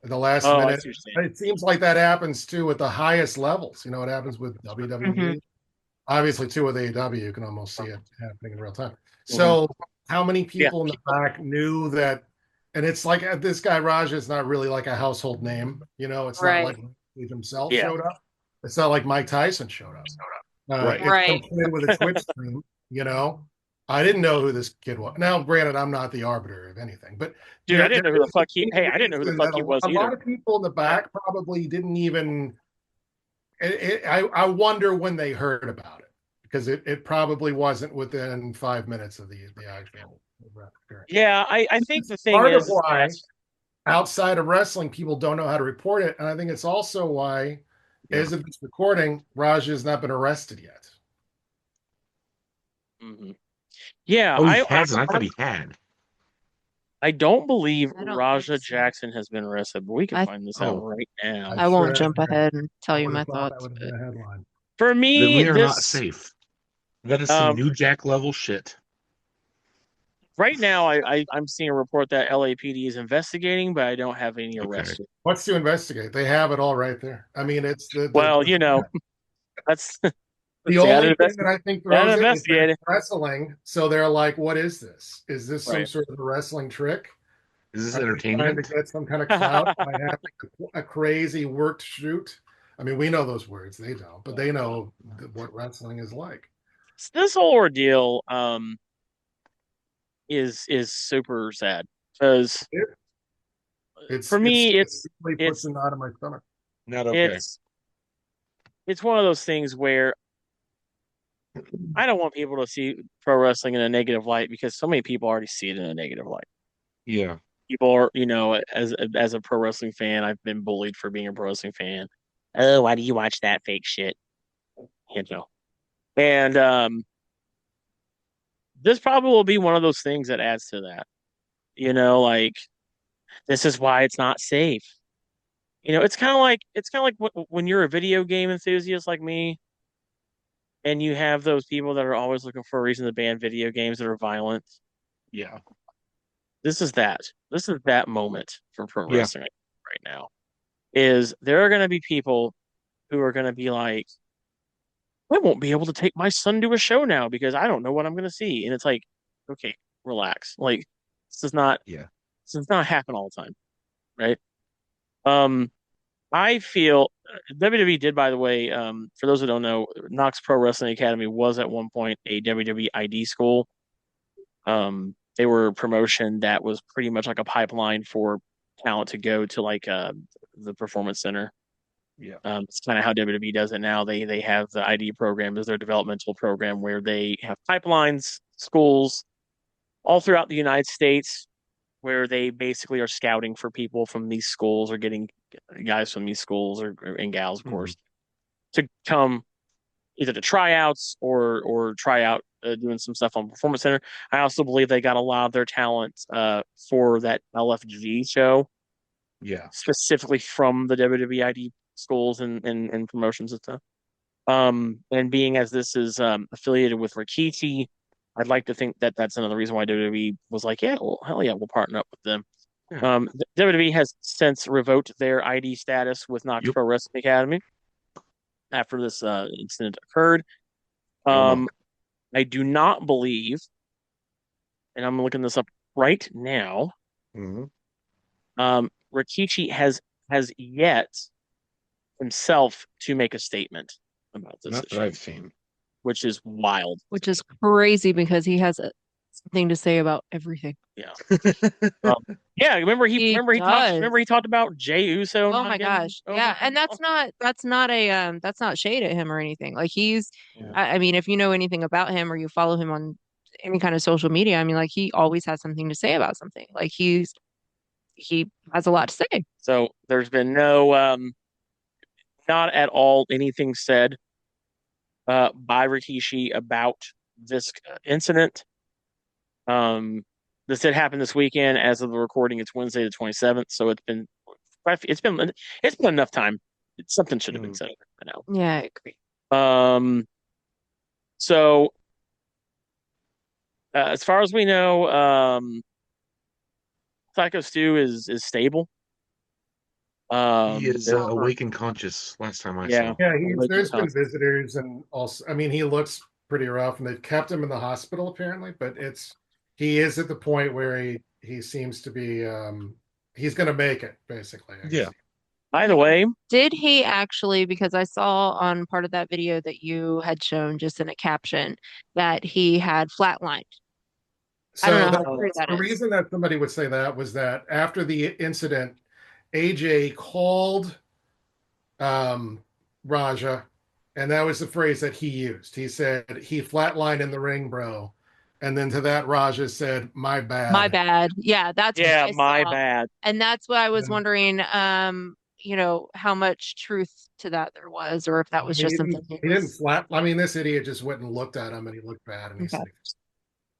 at the last minute. It seems like that happens too at the highest levels. You know, it happens with WWE. Mm-hmm. Obviously, too with AEW, you can almost see it happening in real time. So, how many people in the back knew that? And it's like this guy Raja is not really like a household name, you know. It's not like he himself showed up. It's not like Mike Tyson showed up. It's some kid with a Twitch stream, you know. I didn't know who this kid was. Now, granted, I'm not the arbiter of anything, but dude, I didn't know who the fuck he. Hey, I didn't know who the fuck he was either. A lot of people in the back probably didn't even. I wonder when they heard about it, because it probably wasn't within 5 minutes of the actual. Yeah, I think the thing part is of why outside of wrestling people don't know how to report it, and I think it's also why, as of this recording, Raj has not been arrested yet. Mm-hmm. Yeah, he hasn't. I thought he had. I don't believe Raja Jackson has been arrested, but we can find this out right now. I won't jump ahead and tell you my thoughts. For me, we are not safe. That is some New Jack level shit. Right now, I'm seeing a report that LAPD is investigating, but I don't have any arrests. Okay. What's to investigate? They have it all right there. I mean, it's that's the only thing that I think throws it is wrestling. So they're like, "What is this? Is this some sort of a wrestling trick? Is this entertainment? Trying to get some kind of clout by having a crazy worked shoot?" I mean, we know those words; they don't, but they know what wrestling is like. This whole ordeal. is super sad because It's for me really puts it's a knot in my stomach. Not okay. it's one of those things where I don't want people to see pro wrestling in a negative light because so many people already see it in a negative light. Yeah. People are, as a pro wrestling fan, I've been bullied for being a pro wrestling fan. Oh, why do you watch that fake shit? You know. And this probably will be one of those things that adds to that. Like this is why it's not safe. It's kind of like when you're a video game enthusiast like me, and you have those people that are always looking for a reason to ban video games that are violent. Yeah. This is that. This is that moment for pro Yeah. wrestling right now. Is there are going to be people who are going to be like, I won't be able to take my son to a show now because I don't know what I'm going to see, and it's like, okay, relax. Like this does not Yeah. this does not happen all the time, right? Um, I feel WWE did, by the way, for those who don't know, Knox Pro Wrestling Academy was at one point a WWE ID school. They were a promotion that was pretty much like a pipeline for talent to go to like the performance center. Yeah. It's kind of how WWE does it now. They have the ID program as their developmental program where they have pipelines, schools all throughout the United States where they basically are scouting for people from these schools or getting guys from these schools and gals, of course, to come either to tryouts or try out doing some stuff on Performance Center. I also believe they got a lot of their talent for that LFG show, Yeah. specifically from the WWE ID schools and promotions and stuff. And being as this is affiliated with Rikishi, I'd like to think that that's another reason why WWE was like, yeah, well, hell yeah, we'll partner up with them. Yeah. WWE has since revoked their ID status with Knox Yep. Pro Wrestling Academy after this incident occurred. Oh, I do not believe, and I'm looking this up right now. no. Rikishi has yet himself to make a statement about this Not that issue, I've seen. which is wild. Which is crazy because he has something to say about everything. Yeah. Um, yeah, He remember does. he talked about Jay Uso Oh not my getting gosh. over. Yeah, and that's not shade at him or anything. Like Yeah. I mean, if you know anything about him or you follow him on any kind of social media, I mean, like he always has something to say about something. Like he has a lot to say. So there's been no not at all anything said by Rikishi about this incident. Um, this did happen this weekend. As of the recording, it's Wednesday the 27th. So it's been enough time. Something should have been said by now. Yeah, I agree. So as far as we know, Psycho Stu is stable. He is awake and conscious last time I Yeah. saw. Yeah, Like there's been visitors, and also, I mean, he looks pretty rough, and they've kept him in the hospital apparently. But he is at the point where he seems to be he's going to make it basically. Yeah. By the way, Did he actually, because I saw on part of that video that you had shown just in a caption that he had flatlined. I don't So know how true that the is. reason that somebody would say that was that after the incident, AJ called Raja, and that was the phrase that he used. He said, he flatlined in the ring, bro. And then to that, Raja said, my My bad. bad. Yeah, that's what yeah, I my saw. bad. And that's what I was Yeah. wondering, how much truth to that there was, or if that was He just didn't, something he he didn't was. flat. I mean, this idiot just went and looked at him, and he looked bad, and he Okay.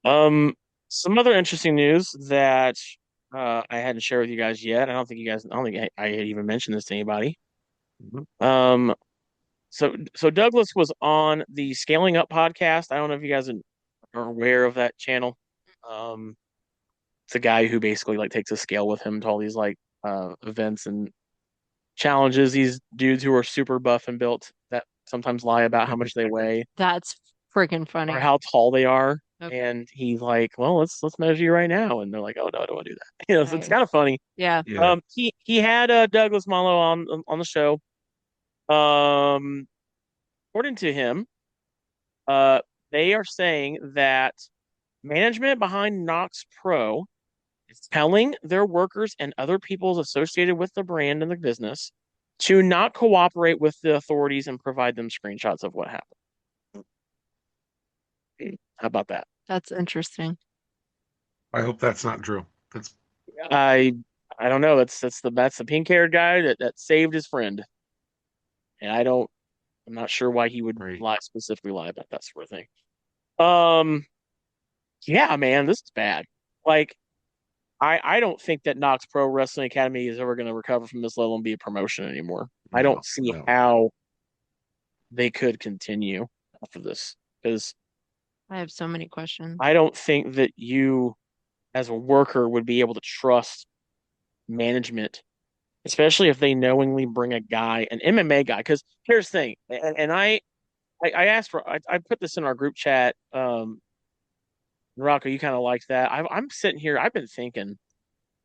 said, Some other interesting news that I hadn't shared with you guys yet. I don't think I had even mentioned this to anybody. Um, so Douglas was on the Scaling Up podcast. I don't know if you guys are aware of that channel. Um, it's a guy who basically like takes a scale with him to all these like events and challenges these dudes who are super buff and built that sometimes lie about how much they weigh That's freaking funny. or how tall they are. Okay. And he's like, "Well, let's measure you right now." And they're like, "Oh no, I don't want to do that." So it's Nice. kind of funny. Yeah. Yeah. He had Douglas Malo on the show. According to him, uh, they are saying that Management behind Knox Pro is telling their workers and other people associated with the brand and the business to not cooperate with the authorities and provide them screenshots of what happened. How about that? That's interesting. I hope that's not true. That's I I don't know. That's the pink haired guy that saved his friend. And I'm not sure why he would right. specifically lie about that sort of thing. Um yeah, man, this is bad. Like I don't think that Knox Pro Wrestling Academy is ever going to recover from this level and be a promotion anymore. I No, don't see no. how they could continue after this because I have so many questions. I don't think that you, as a worker, would be able to trust management, especially if they knowingly bring a guy, an MMA guy. Because here's the thing, and I asked for, I put this in our group chat. Rocco, you kind of like that. I'm sitting here, I've been thinking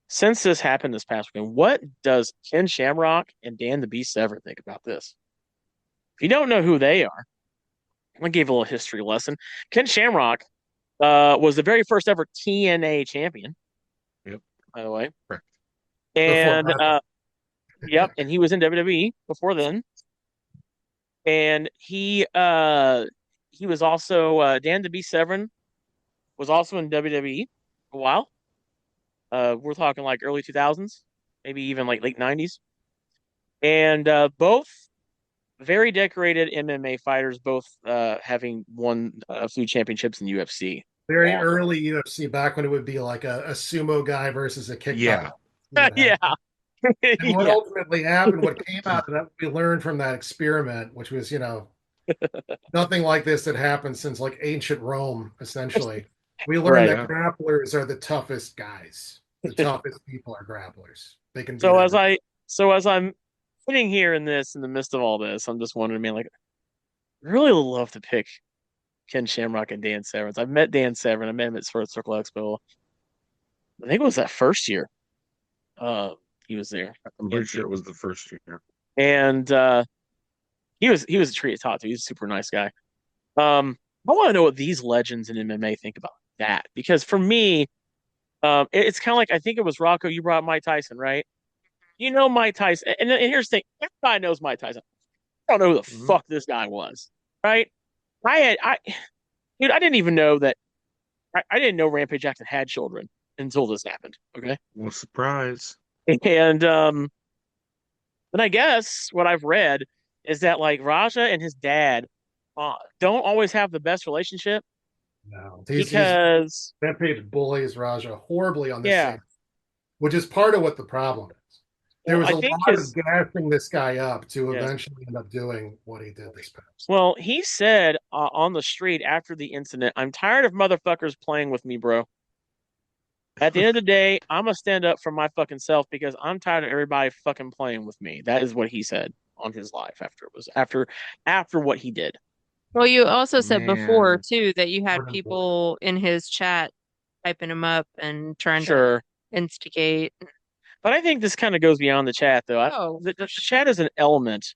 since this happened this past weekend, what does Ken Shamrock and Dan the Beast ever think about this? If you don't know who they are, I gave a little history lesson. Ken Shamrock was the very first ever TNA champion, Yep. by the way. Correct. Before And yep, and he was in WWE before then. And he was also Dan the Beast Severn was also in WWE a while. We're talking like early 2000s, maybe even like late 90s. And both very decorated MMA fighters, both having won a few championships in UFC. Very Long early UFC, back when it would be like a sumo guy versus a kickboxer. Yeah. yeah. And what Yeah. ultimately happened, what came out of that, we learned from that experiment, which was, nothing like this had happened since like ancient Rome, essentially. We learned Right. that Yeah. grapplers are the toughest guys. The toughest people are grapplers. They can beat So everyone. as I'm sitting here in the midst of all this, I'm just wondering, man, like, I really love to pick Ken Shamrock and Dan Severn. I've met Dan Severn. I met him at First Circle Expo. I think it was that first year. He was there. I'm pretty sure it was the first year. And he was a treat to talk to. He's a super nice guy. I want to know what these legends in MMA think about that. Because for me, it's kind of like I think it was Rocco, you brought Mike Tyson, right? You know Mike Tyson. And here's the thing, everybody knows Mike Tyson. I don't know who the Mhm. fuck this guy was, right? Dude, I didn't even know that I didn't know Rampage Jackson had children until this happened. Okay. Well, surprise. And but I guess what I've read is that like Raja and his dad don't always have the best relationship No, he's because Rampage bullies Raja horribly on this yeah, thing, which is part of what the problem is. There well was I a think lot of his gassing this guy up to yes, eventually end up doing what he did this past. well he said on the street after the incident, I'm tired of motherfuckers playing with me, bro. At the end of the day, I'm gonna stand up for my fucking self because I'm tired of everybody fucking playing with me. That is what he said on his live after it was after what he did. Well, you also said before Man. too that you had Important. people in his chat typing him up and trying to Sure. instigate. But I think this kind of goes beyond the chat, though. Oh, The chat is an element.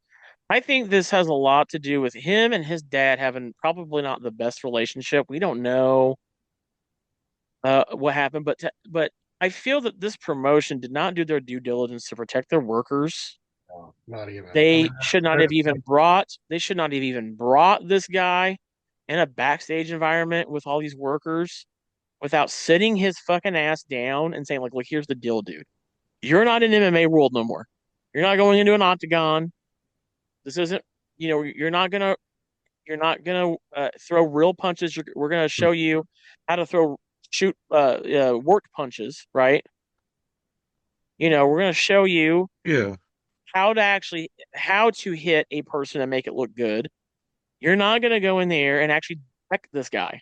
I think this has a lot to do with him and his dad having probably not the best relationship. We don't know what happened, but I feel that this promotion did not do their due diligence to protect their workers. No, not even. I They mean, should not have even brought this guy in a backstage environment with all these workers without sitting his fucking ass down and saying, like, look, here's the deal, dude. You're not in MMA world no more. You're not going into an octagon. This isn't, you're not gonna throw real punches. We're gonna show you how to shoot worked punches, right? We're gonna show you Yeah. how to hit a person and make it look good. You're not gonna go in there and actually wreck this guy.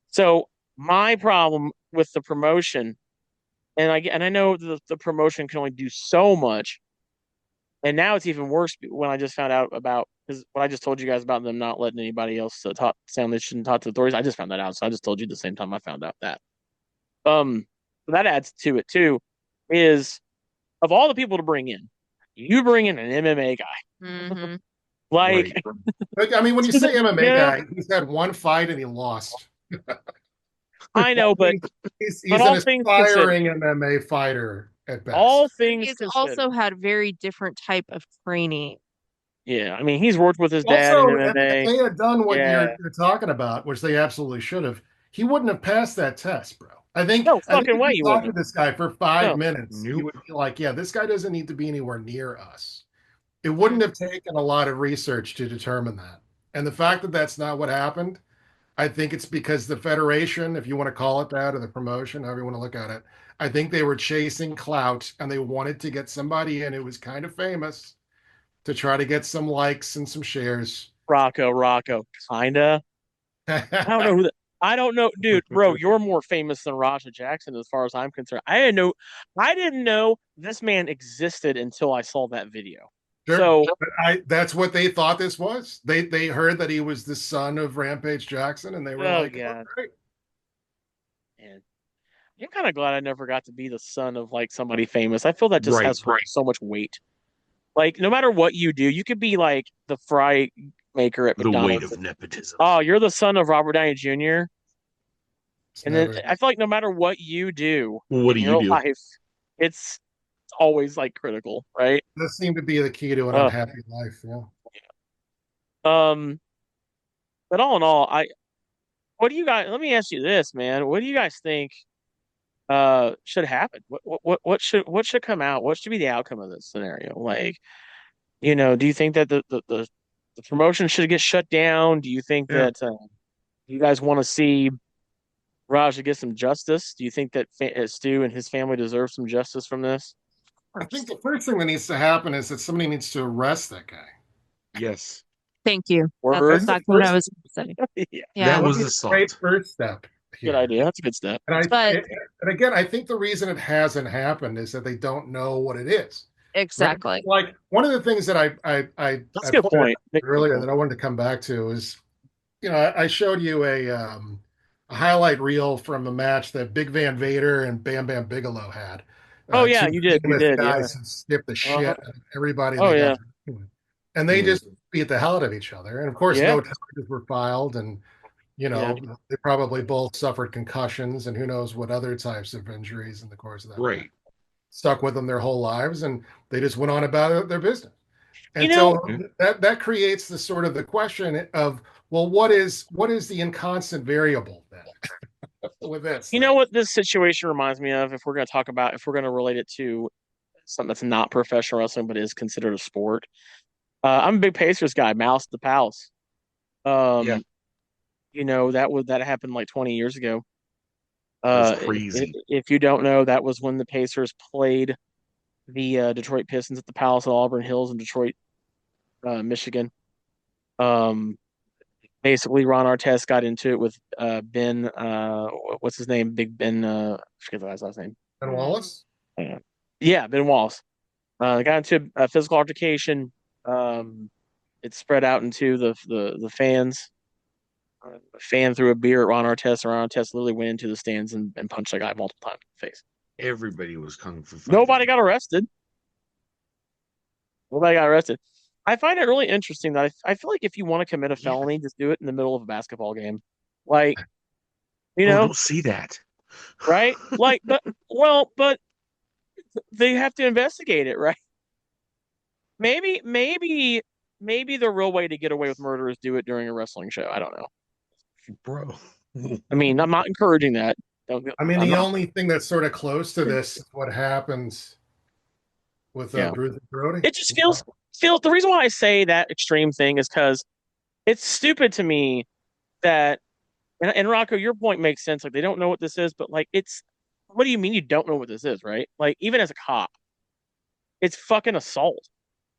So my problem with the promotion, and I know the promotion can only do so much, and now it's even worse when I just found out about because what I just told you guys about them not letting anybody else talk, saying they shouldn't talk to the authorities. I just found that out, so I just told you the same time I found out that. Um, that adds to it too. Is of all the people to bring in, you bring in an MMA guy. hmm Like, Right. But, I mean, when you say MMA yeah, guy, he's had one fight and he lost. I know, but He's but an all things considered, aspiring MMA fighter at all best. things He's considered. also had very different type of training. Yeah, I mean, he's worked with his dad in Also, if MMA. they had done what Yeah, you're talking about, which they absolutely should have, he wouldn't have passed that test, bro. no I think fucking if way you you talk to wouldn't. this guy for 5 minutes, you Nope. would be like, yeah, this guy doesn't need to be anywhere near us. It Mm. wouldn't have taken a lot of research to determine that. And the fact that that's not what happened, I think it's because the federation, if you want to call it that, or the promotion, however you want to look at it, I think they were chasing clout and they wanted to get somebody in who was kind of famous to try to get some likes and some shares. Rocko, kinda. I don't know who that. I don't know, dude, bro. You're more famous than Raja Jackson, as far as I'm concerned. I didn't know this man existed until I saw that video. Sure. So, That's what they thought this was. They heard that he was the son of Rampage Jackson, and they were oh like, oh, god, great. man, I'm kind of glad I never got to be the son of like somebody famous. I feel that just Right. has so much weight. Like, no matter what you do, you could be like the fry maker at The weight McDonald's. of nepotism. Oh, you're the son of Robert Downey Jr. It's And then never. I feel like no matter what you do What do in you your do? life, it's always like critical, right? Does seem to be the key to an Uh, unhappy life. Yeah. um, but all in all, what do you guys? Let me ask you this, man. What do you guys think should happen? What should come out? What should be the outcome of this scenario? Like, do you think that the promotion should get shut down? Do you think Yeah. that you guys want to see Raja get some justice? Do you think that Stu and his family deserve some justice from this? I think the first thing that needs to happen is that somebody needs to arrest that guy. Yes. Thank you. That's Word. That's the exactly what I first. was going to say. Yeah, Yeah. That That would was be a assault. great first step good here. idea. That's a good step. But And again, I think the reason it hasn't happened is that they don't know what it is. Right? exactly. Like one of the things that That's I a good pointed point. out earlier that I wanted to come back to is, I showed you a highlight reel from a match that Big Van Vader and Bam Bam Bigelow had. Oh yeah, Two you did. You famous did. Yeah. guys who skipped the Uh-huh. shit out of everybody Oh they got yeah. to do it. And they just beat the hell out of each other. And of course, Yeah. no charges were filed. And, Yeah. they probably both suffered concussions and who knows what other types of injuries in the course of that match. Right. Stuck with them their whole lives. And they just went on about their business. You And know, so that creates the sort of the question of, well, what is the inconstant variable then with this you thing? know what this situation reminds me of, if we're going to relate it to something that's not professional wrestling but is considered a sport. I'm a big Pacers guy, Mouse the Palace. Yeah. Um, that happened like 20 years ago. It was crazy. If you don't know, that was when the Pacers played the Detroit Pistons at the Palace at Auburn Hills in Detroit, Michigan. Basically, Ron Artest got into it with Ben. What's his name? Big Ben. I forget the guy's last name. And Wallace? Yeah, Ben Wallace. Got into a physical altercation. It spread out into the fans. A fan threw a beer at Ron Artest. And Ron Artest literally went into the stands and punched the guy multiple times in the face. Everybody was kung fu fighting. Nobody got arrested. I find it really interesting that I feel like if you want to commit a felony, just do it in the middle of a basketball game. Like, don't see that. right? Like, but they have to investigate it, right? Maybe the real way to get away with murder is do it during a wrestling show. I don't know. Bro. I mean, I'm not encouraging that. I mean, the only thing that's sort of close to this is what happens with Bruce Brody. It just feels the reason why I say that extreme thing is because it's stupid to me that and Rocco, your point makes sense. Like they don't know what this is, but like what do you mean you don't know what this is, right? Like even as a cop, it's fucking assault.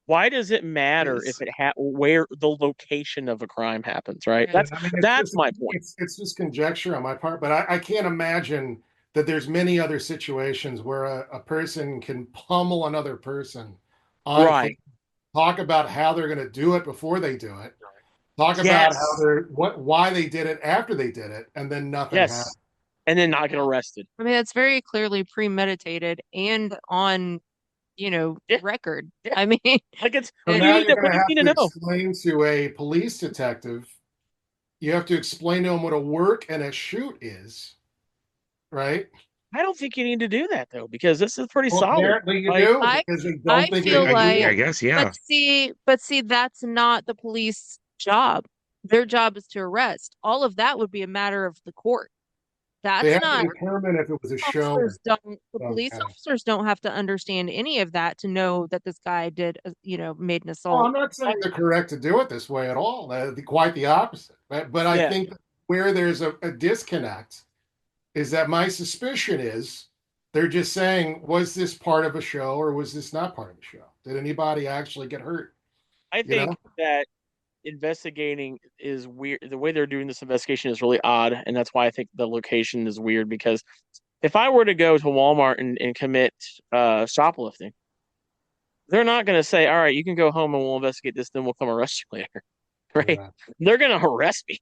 Why does it matter if it where the location of a crime happens, right? That's my point. It's just conjecture on my part, but I can't imagine that there's many other situations where a person can pummel another person on Right. Talk about how they're going to do it before they do it. Talk about why they did it after they did it, and then nothing happened. And then not get arrested. I mean, it's very clearly premeditated and on, record. Yeah. I mean, like it's so what now do you need to know? Explain to a police detective. You have to explain to him what a work and a shoot is. right? I don't think you need to do that though, because this is pretty Well, solid. apparently you Like, do I because they I don't think feel it's like, I legal. guess, yeah. but see, that's not the police job. Their job is to arrest. All of that would be a matter of the court. They That's have to not determine if it was a show or officers don't the police okay. officers don't have to understand any of that to know that this guy did, made an Well, assault. I'm not saying they're correct to do it this way at all. Quite the opposite. But I yeah, think where there's a disconnect is that my suspicion is they're just saying, was this part of a show or was this not part of a show? Did anybody actually get hurt? I You know? think that investigating is weird. The way they're doing this investigation is really odd, and that's why I think the location is weird. Because if I were to go to Walmart and commit shoplifting, they're not going to say, "All right, you can go home and we'll investigate this, then we'll come arrest you later." Right? Yeah. They're going to arrest me.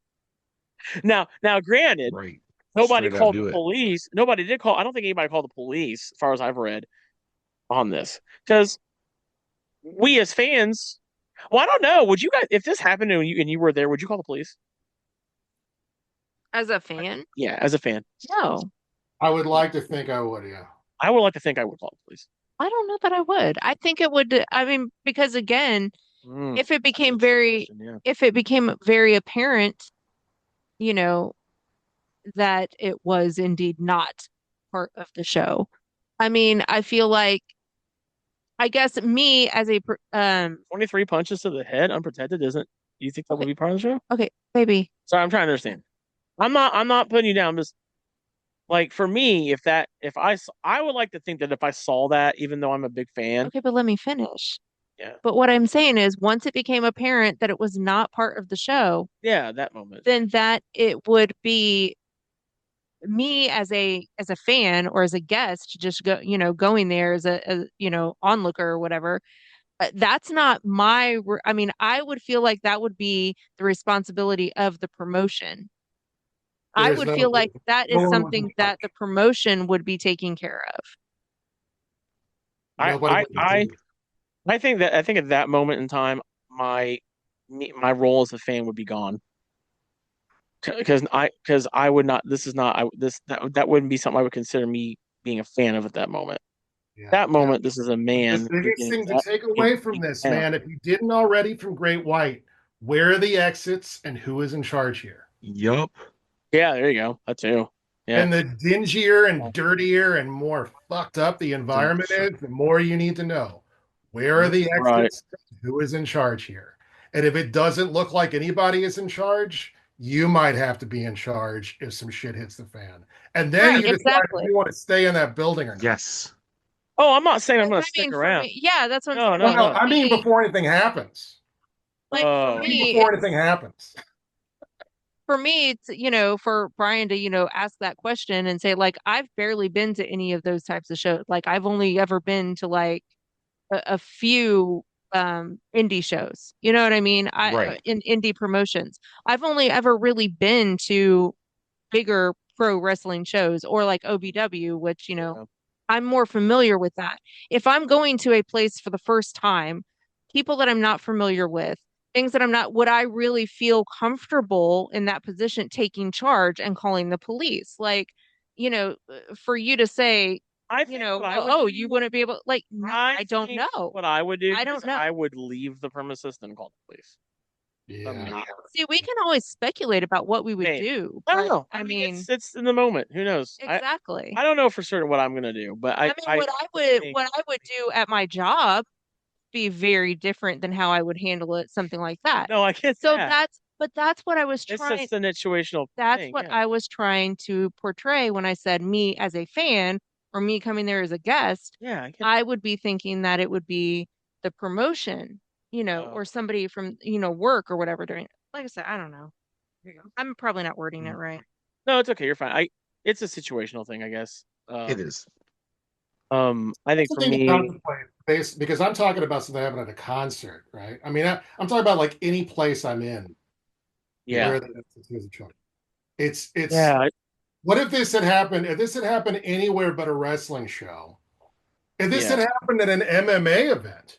Now, granted, Right. nobody Straight up called the do it. police. Nobody did call. I don't think anybody called the police, as far as I've read on this, because we as fans. Well, I don't know. Would you guys, if this happened and you were there, would you call the police? As a fan, Yeah, as a fan, no. I would like to think I would, yeah. I would like to think I would call the police. I don't know that I would. I think it would, I mean, because again, Mm, if it that's became a good very question, yeah. if it became very apparent, you know, that it was indeed not part of the show. I mean, I feel like, I guess me as a 23 punches to the head unprotected isn't, do you think that would okay, be part of the show? okay, baby. Sorry, I'm trying to understand. I'm not putting you down. I'm just like, for me, I would like to think that if I saw that, even though I'm a big fan, Okay, but let me finish. yeah, But what I'm saying is, once it became apparent that it was not part of the show, yeah, that moment. then that it would be me as a fan or as a guest just going there as a onlooker or whatever. That's not I mean, I would feel like that would be the responsibility of the promotion. So I there's would feel like that no is one was in something that the charge. promotion would be taking care of. I Nobody I was I in I think at that moment in time, my role as a fan would be gone. Because I would not, this is not, I this that wouldn't be something I would consider me being a fan of at that moment. yeah, That yeah. moment, this is a The man biggest getting thing to take getting away from beat this, down. man, if you didn't already from Great White, where are the exits and who is in charge here? Yup. Yeah, there you go. That too. Yeah. And the dingier and dirtier and more fucked up the environment is, the more you need to know. Where are the Right. exits? Who is in charge here? And if it doesn't look like anybody is in charge, you might have to be in charge if some shit hits the fan. And then Right, you decide if exactly. you want to stay in that building or not. Yes. Oh, I'm not saying I'm But going I to stick mean, for around. me, yeah, that's what I'm No, saying. Well, no, Like no, for no. I mean me, before anything happens. like Oh, Before anything happens. for me, it's, for Brian to, ask that question and say, like, I've barely been to any of those types of shows. Like, I've only ever been to like a few indie shows. You know what I mean? Right. In indie promotions. I've only ever really been to bigger pro wrestling shows or like OVW, which, yeah. I'm more familiar with that. If I'm going to a place for the first time, people that I'm not familiar with, things that I'm not, would I really feel comfortable in that position taking charge and calling the police? Like, for you to say, I think what I would oh, you do, wouldn't be able, like, no, I I don't think know. what I would do I is don't know. I would leave the premises and call the police Yeah. immediately. See, we can always speculate about what we would Hey, do, I don't but know. I I mean, mean, it's in the moment. Who knows? exactly. I don't know for certain what I'm going to do, but I mean, think what I would do at my job be very different than how I would handle it, something like that. no, I get So that. that's what I was It's trying, just a situational that's thing. what Yeah. I was trying to portray when I said me as a fan or me coming there as a guest. Yeah, I get I would be thinking that it would be the promotion, that. or somebody from, work or whatever doing it. Like I said, I don't know. I'm probably not wording it right. No, it's okay. You're fine. It's a situational thing, I guess. It is. I think for Something to me, contemplate because I'm talking about something happening at a concert, right? I mean, I'm talking about like any place I'm in yeah, where there's a choice. It's yeah, what if this had happened? If this had happened anywhere but a wrestling show, if this yeah. had happened at an MMA event,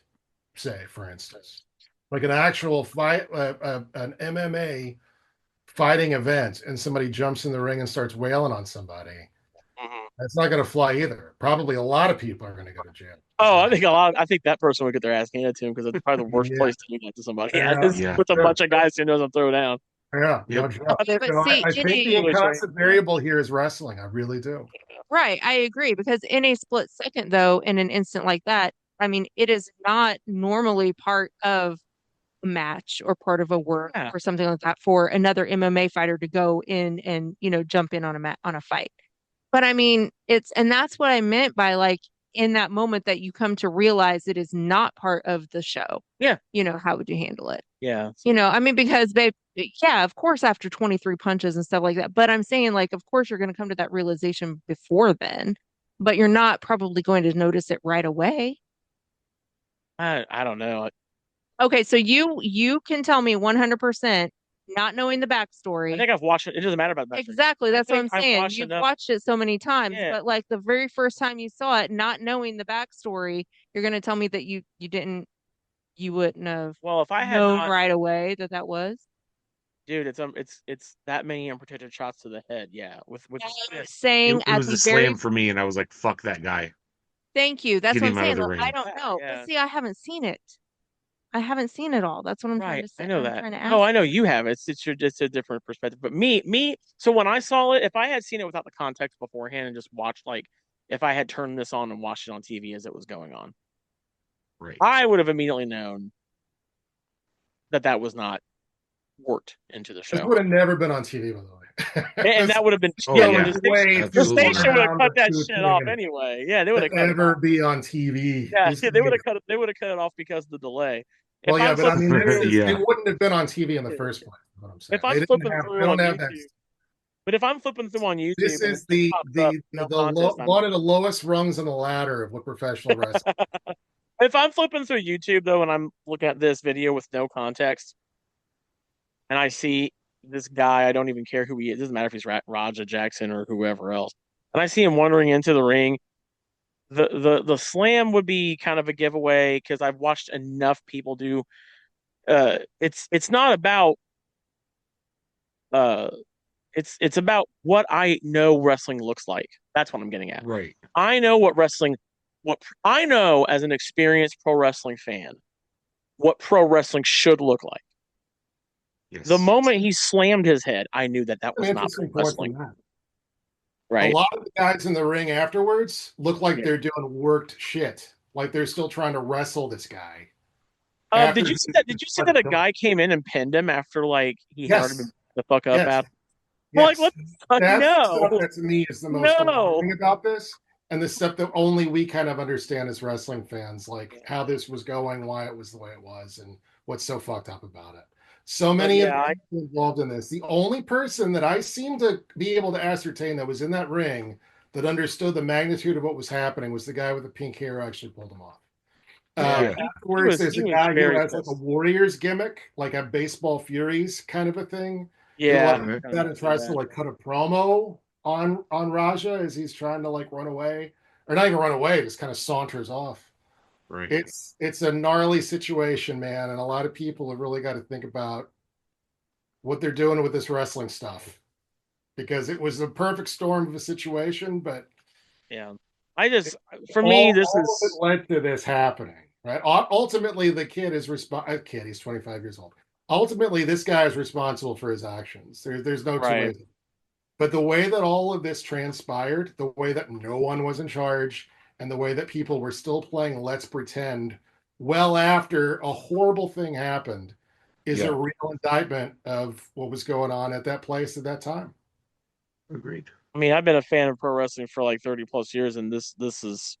say for instance, like an actual fight, an MMA fighting event, and somebody jumps in the ring and starts wailing on somebody, That's not going to fly either. Probably a lot of people are going to go to jail. Oh, I think that person would get their ass handed to him because it's probably the worst Yeah, place to do that to somebody. Yeah, yeah, it's Yeah. with a sure. bunch of guys who knows I'm throw down. Yeah, no Yep. joke. Okay, but So see, I in think the a inconstant variable here is wrestling. I really do. right, I agree because in a split second, though, in an instant like that, I mean, it is not normally part of a match or part of a work Yeah, or something like that for another MMA fighter to go in and jump in on on a fight. But I mean, and that's what I meant by like in that moment that you come to realize it is not part of the show. yeah, How would you handle it? yeah. I mean, because yeah, of course, after 23 punches and stuff like that. But I'm saying, like, of course, you're going to come to that realization before then, but you're not probably going to notice it right away. I don't know. Okay, so you can tell me 100%, not knowing the I backstory. think I've watched it. It doesn't matter about that. Exactly, I that's what think I'm I've saying. watched You've enough. watched it so many times, Yeah. but like the very first time you saw it, not knowing the backstory, you're going to tell me that you wouldn't have Well, if I had known not, right away that that was. dude, it's that many unprotected shots to the head. Yeah, with I'm fists. saying It at was the a very slam for me, and I was like, "Fuck that guy." thank you. That's Get what I'm him out of saying. the Like, I ring. don't know. But Yeah, see, I haven't seen it. I haven't seen it all. That's what I'm trying right. to I say. know I'm that. trying to Oh, ask I know you. you have. It's a different perspective. But me. So when I saw it, if I had seen it without the context beforehand and just watched like, if I had turned this on and watched it on TV as it was going on, Right. I would have immediately known that that was not worked into the This show. would have never been on TV, by the way. And There's that would have been, Oh yeah, no yeah, way the through absolutely one station not. would have round cut of that two shit off swinging it anyway. Yeah, they would to have cut it ever off. be on TV. Yeah, This yeah, is the, they would have cut it off because of the delay. If well, yeah, I'm but I flipping mean, they Yeah. wouldn't have been on TV in the first place. Is what I'm saying. if I'm flipping They through don't on have that. YouTube, but if I'm flipping through on This YouTube and it is just pops up no contest, I'm one of the lowest rungs on the ladder of what professional wrestling. if I'm flipping through YouTube though and I'm looking at this video with no context and I see this guy, I don't even care who he is. It doesn't matter if he's Raja Jackson or whoever else. And I see him wandering into the ring. The slam would be kind of a giveaway because I've watched enough people do. It's not about uh it's about what I know wrestling looks like. That's what I'm getting at. Right. I know what I know as an experienced pro wrestling fan, what pro wrestling should look like. The Yes. moment he slammed his head, I knew that that An was not pro interesting point from wrestling, that. A right? lot of the guys in the ring afterwards look like Yeah. they're doing worked shit, like they're still trying to wrestle this guy. After Did you see that? Did you see that a guy came in and pinned him after like he had already been yes, the fuck up yes, at? I'm like, yes. what the fuck? That's the No, stuff that to me is the most no. alarming about this, and the stuff that only we kind of understand as wrestling fans, like how this was going, why it was the way it was, and what's so fucked up about it. So But many of yeah, the people involved in this. The only person that I seem to be able to ascertain that was in that ring that understood the magnitude of what was happening was the guy with the pink hair who actually pulled him off. yeah, Yeah. Afterwards, there's he a was guy who very has like a pissed. Warriors gimmick, like a Baseball Furies kind of a thing, who Yeah, like Okay. kind that of and see tries to that. like cut a promo on Raja as he's trying to like run away, or not even run away, just kind of saunters off. Right. It's a gnarly situation, man, and a lot of people have really got to think about what they're doing with this wrestling stuff because it was a perfect storm of a situation, but Yeah, I just for me all this all of it is led to this happening, right? Ultimately, the kid is kid. He's 25 years old. Ultimately, this guy is responsible for his actions. There's no two right. ways. But the way that all of this transpired, the way that no one was in charge, and the way that people were still playing Let's Pretend well after a horrible thing happened, is a Yeah. real indictment of what was going on at that place at that time. Agreed. I mean, I've been a fan of pro wrestling for like 30 plus years, and this is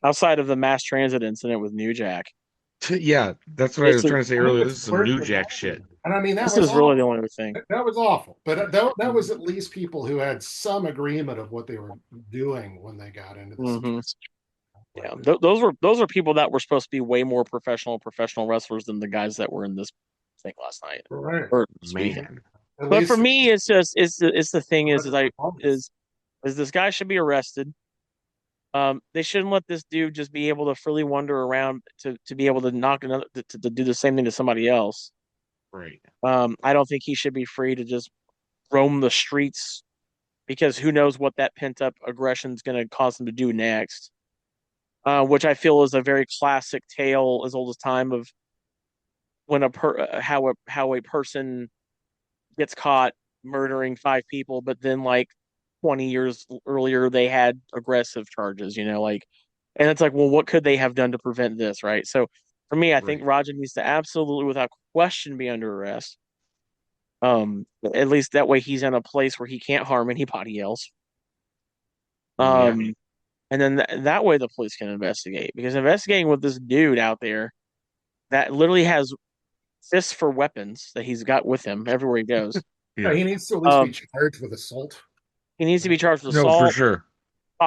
outside of the mass transit incident with New Jack. Yeah, that's what I This was is trying to say I mean, earlier. This it's is some worse new than jack that. shit. And I mean, that this was is really the awful. only other thing. That was awful. But that was at least people who had some agreement of what they were doing when they got into the Hmm. situation. Yeah, Like, those were people that were supposed to be way more professional wrestlers than the guys that were in this thing last night right. or this weekend. Man. At But for least me, it's the thing is this guy should be arrested. They shouldn't let this dude just be able to freely wander around to be able to knock another to do the same thing to somebody else. Right. I don't think he should be free to just roam the streets because who knows what that pent up aggression is going to cause him to do next. Which I feel is a very classic tale as old as time of when how a person gets caught murdering five people, but then like 20 years earlier they had aggressive charges, like, and it's like, well, what could they have done to prevent this, right? So for me, I think Right. Raja needs to absolutely, without question, be under arrest. At least that way he's in a place where he can't harm anybody else. Yeah. Um, and then that way the police can investigate because investigating with this dude out there that literally has fists for weapons that he's got with him everywhere he goes. Yeah. He needs to at least be Um, charged with assault. he needs to be charged with No, for assault, sure.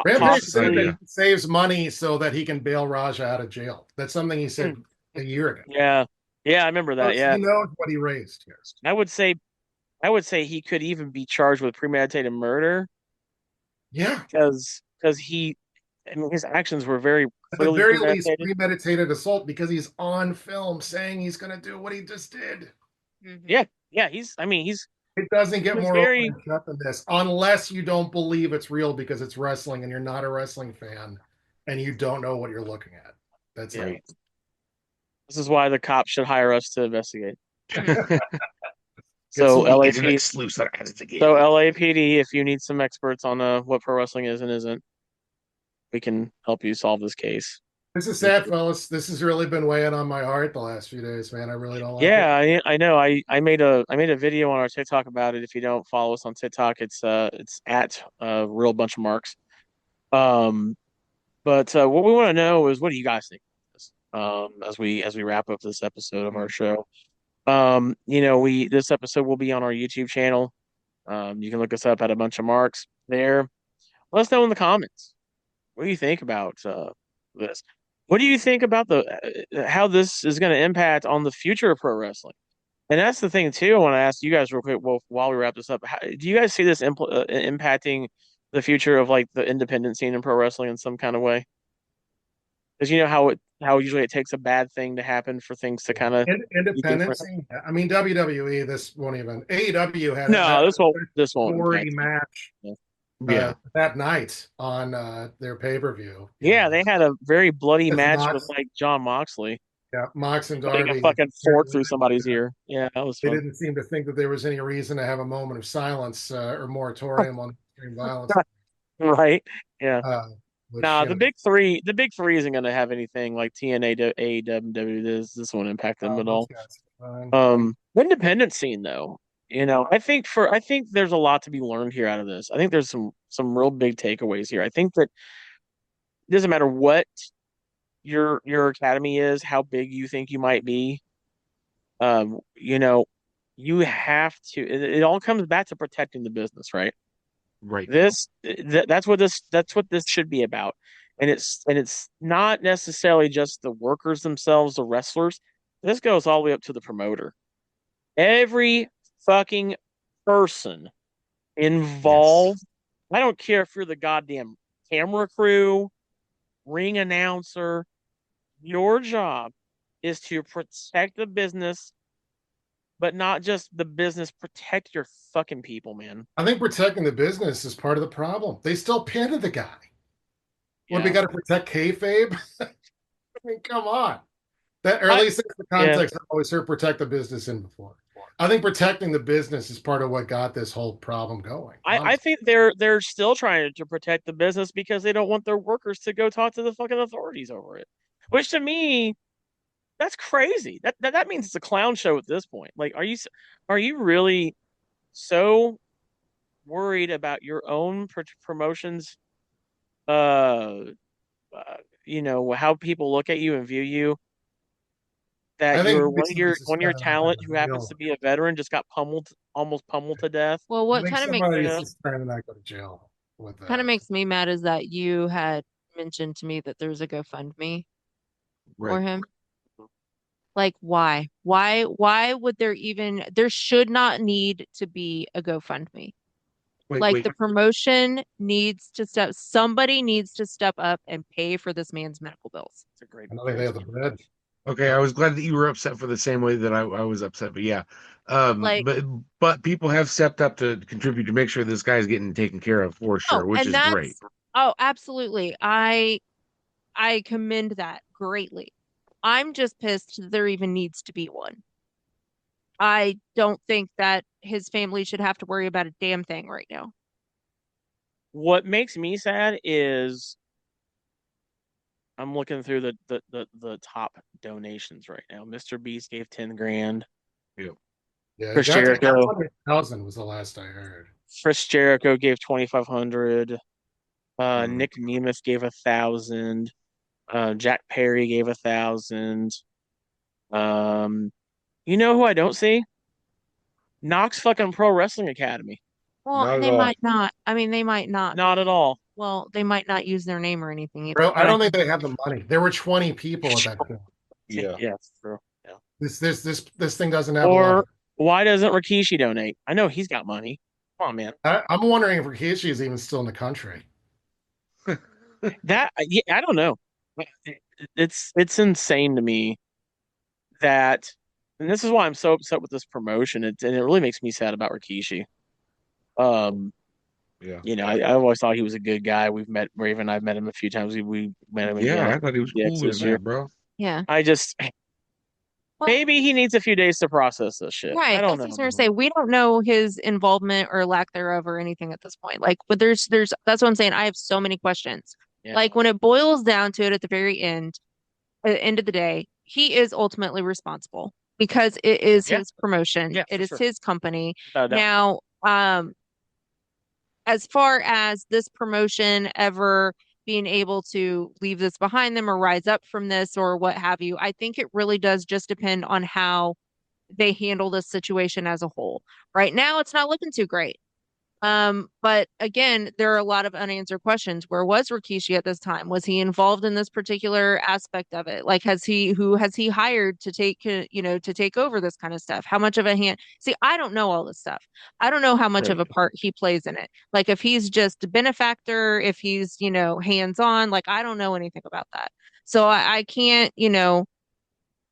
Rampage Just said that possibly. he saves money so that he can bail Raja out of jail. That's something he said a year ago. Yeah, yeah, I remember that. He Yeah, knows what he raised here. I would say, I would say he could even be charged with premeditated murder Yeah. because I mean, his actions were very At the clearly very least, premeditated. premeditated assault because he's on film saying he's going to do what he just did. Yeah, yeah, I mean, It doesn't he get was more open very, and shut than this, unless you don't believe it's real because it's wrestling and you're not a wrestling fan and you don't know what you're looking at. That's yeah. it. This is why the cops should hire us to investigate. Get So some It's an LAP, exclusive so investigation. LAPD, if you need some experts on what pro wrestling is and isn't, we can help you solve this case. This is sad, fellas. This has really been weighing on my heart the last few days, man. I really don't like it. Yeah, I know. I made a video on our TikTok about it. If you don't follow us on TikTok, it's at real bunch of marks. Um, but what we want to know is what do you guys think of this? As we wrap up this episode of our show. We this episode will be on our YouTube channel. You can look us up at a bunch of marks there. Let us know in the comments. What do you think about this? What do you think about the how this is going to impact on the future of pro wrestling? And that's the thing too. I want to ask you guys real quick. Well, while we wrap this up, do you guys see this impacting the future of like the independent scene in pro wrestling in some kind of way? Because you know how usually it takes a bad thing to happen for things to kind of be different. Independency. I mean, WWE. This won't even. AEW had No, a this won't story impact it. match Yeah, Yeah. that night on their pay per view. yeah, they had a very bloody It's match with Mox, like John Moxley yeah, Mox and putting a Darby. fucking fork through somebody's ear. Yeah, that was They fun. didn't seem to think that there was any reason to have a moment of silence or moratorium on extreme violence. Right? Yeah. Uh, which Nah, the big three isn't gonna have anything like TNA, AEW. This won't impact them at those all. guys are fine. The independent scene though, I think there's a lot to be learned here out of this. I think there's some real big takeaways here. I think that it doesn't matter what your academy is, how big you think you might be. Um, you know, you have to. It all comes back to protecting the business, right? Right. That's what this should be about. And it's not necessarily just the workers themselves, the wrestlers. This goes all the way up to the promoter. Every fucking person Yes. involved. I don't care if you're the goddamn camera crew, ring announcer. Your job is to protect the business, but not just the business. Protect your fucking people, man. I think protecting the business is part of the problem. They still pinned the guy. What, we Yeah. got to protect kayfabe? I mean, come on. That, or at I least that's the yeah. context I've always heard protect the business in before. I think protecting the business is part of what got this whole problem going. I Honestly. think they're still trying to protect the business because they don't want their workers to go talk to the fucking authorities over it. Which to me, that's crazy. That means it's a clown show at this point. Like, are you really so worried about your own promotions? Uh, how people look at you and view you that I think you're one of obviously your this is one of your kind of not going talent to who happens jail. to be a veteran just got pummeled, almost pummeled to death. Well, I what think kind of makes somebody You is know, just trying to not go to jail with kind of that. makes me mad is that you had mentioned to me that there's a GoFundMe for Right. him. Like, why? Why would there should not need to be a GoFundMe. Like, Wait. the promotion somebody needs to step up and pay for this man's medical bills. it's a great I don't think they have the comparison. bread. Okay, I was glad that you were upset for the same way that I was upset, but yeah. Like, But people have stepped up to contribute to make sure this guy's getting taken care of for oh, sure, which and is great. that's, oh, absolutely. I commend that greatly. I'm just pissed that there even needs to be one. I don't think that his family should have to worry about a damn thing right now. What makes me sad is I'm looking through the top donations right now. Mr. Beast gave 10 grand. Yeah. Yeah, it Chris got to Jericho 100,000 was the last I heard. Chris Jericho gave 2,500. Mhm. Nick Nemeth gave 1,000. Jack Perry gave 1,000. Um, you know who I don't see? Knox fucking Pro Wrestling Academy. Well, Not and at they all. might not. I mean, they might not. Not at all. Well, they might not use their name or anything either. Bro, I But I don't think they have the money. There were 20 people at that point. Yeah. Yeah, it's true. Yeah. This thing doesn't have a lot Or of. why doesn't Rikishi donate? I know he's got money. Come on, man. I'm wondering if Rikishi is even still in the country. That yeah, I don't know. It's insane to me that, and this is why I'm so upset with this promotion. And it really makes me sad about Rikishi. Um, Yeah. I always thought he was a good guy. We've met Raven and I've met him a few times. We met him Yeah, again at I thought he was DX cool this in year. that, bro. yeah. I just Well, maybe he needs a few days to process this shit. I right. don't That's what I know, was gonna man. say. We don't know his involvement or lack thereof or anything at this point. Like, but there's that's what I'm saying. I have so many questions. Yeah. Like when it boils down to it at the very end, at the end of the day, he is ultimately responsible because it is Yeah, his promotion. yeah, It for is sure. his company. Without a doubt. Now, as far as this promotion ever being able to leave this behind them or rise up from this or what have you, I think it really does just depend on how they handle this situation as a whole. Right now, it's not looking too great. But again, there are a lot of unanswered questions. Where was Rikishi at this time? Was he involved in this particular aspect of it? Like, who has he hired to take, to take over this kind of stuff? How much of a hand? See, I don't know all this stuff. I don't know how much of Right. a part he plays in it. Like, if he's just a benefactor, if he's, hands on, like, I don't know anything about that. So I can't,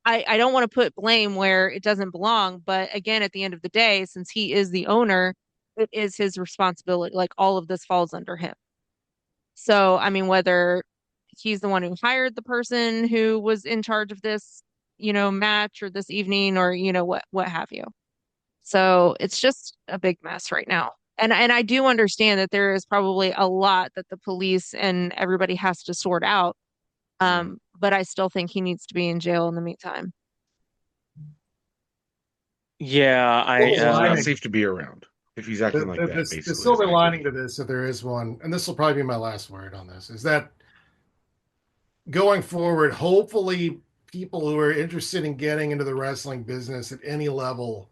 I don't want to put blame where it doesn't belong, but again, at the end of the day, since he is the owner, it is his responsibility. Like all of this falls under him. So, I mean, whether he's the one who hired the person who was in charge of this, match or this evening or, what have you. So it's just a big mess right now. And I do understand that there is probably a lot that the police and everybody has to sort out. Mhm. But I still think he needs to be in jail in the meantime. Yeah, I He's not Lining. safe to be around if he's acting like that, The basically, is silver my lining opinion. to this, if there is one, and this will probably be my last word on this, is that going forward, hopefully people who are interested in getting into the wrestling business at any level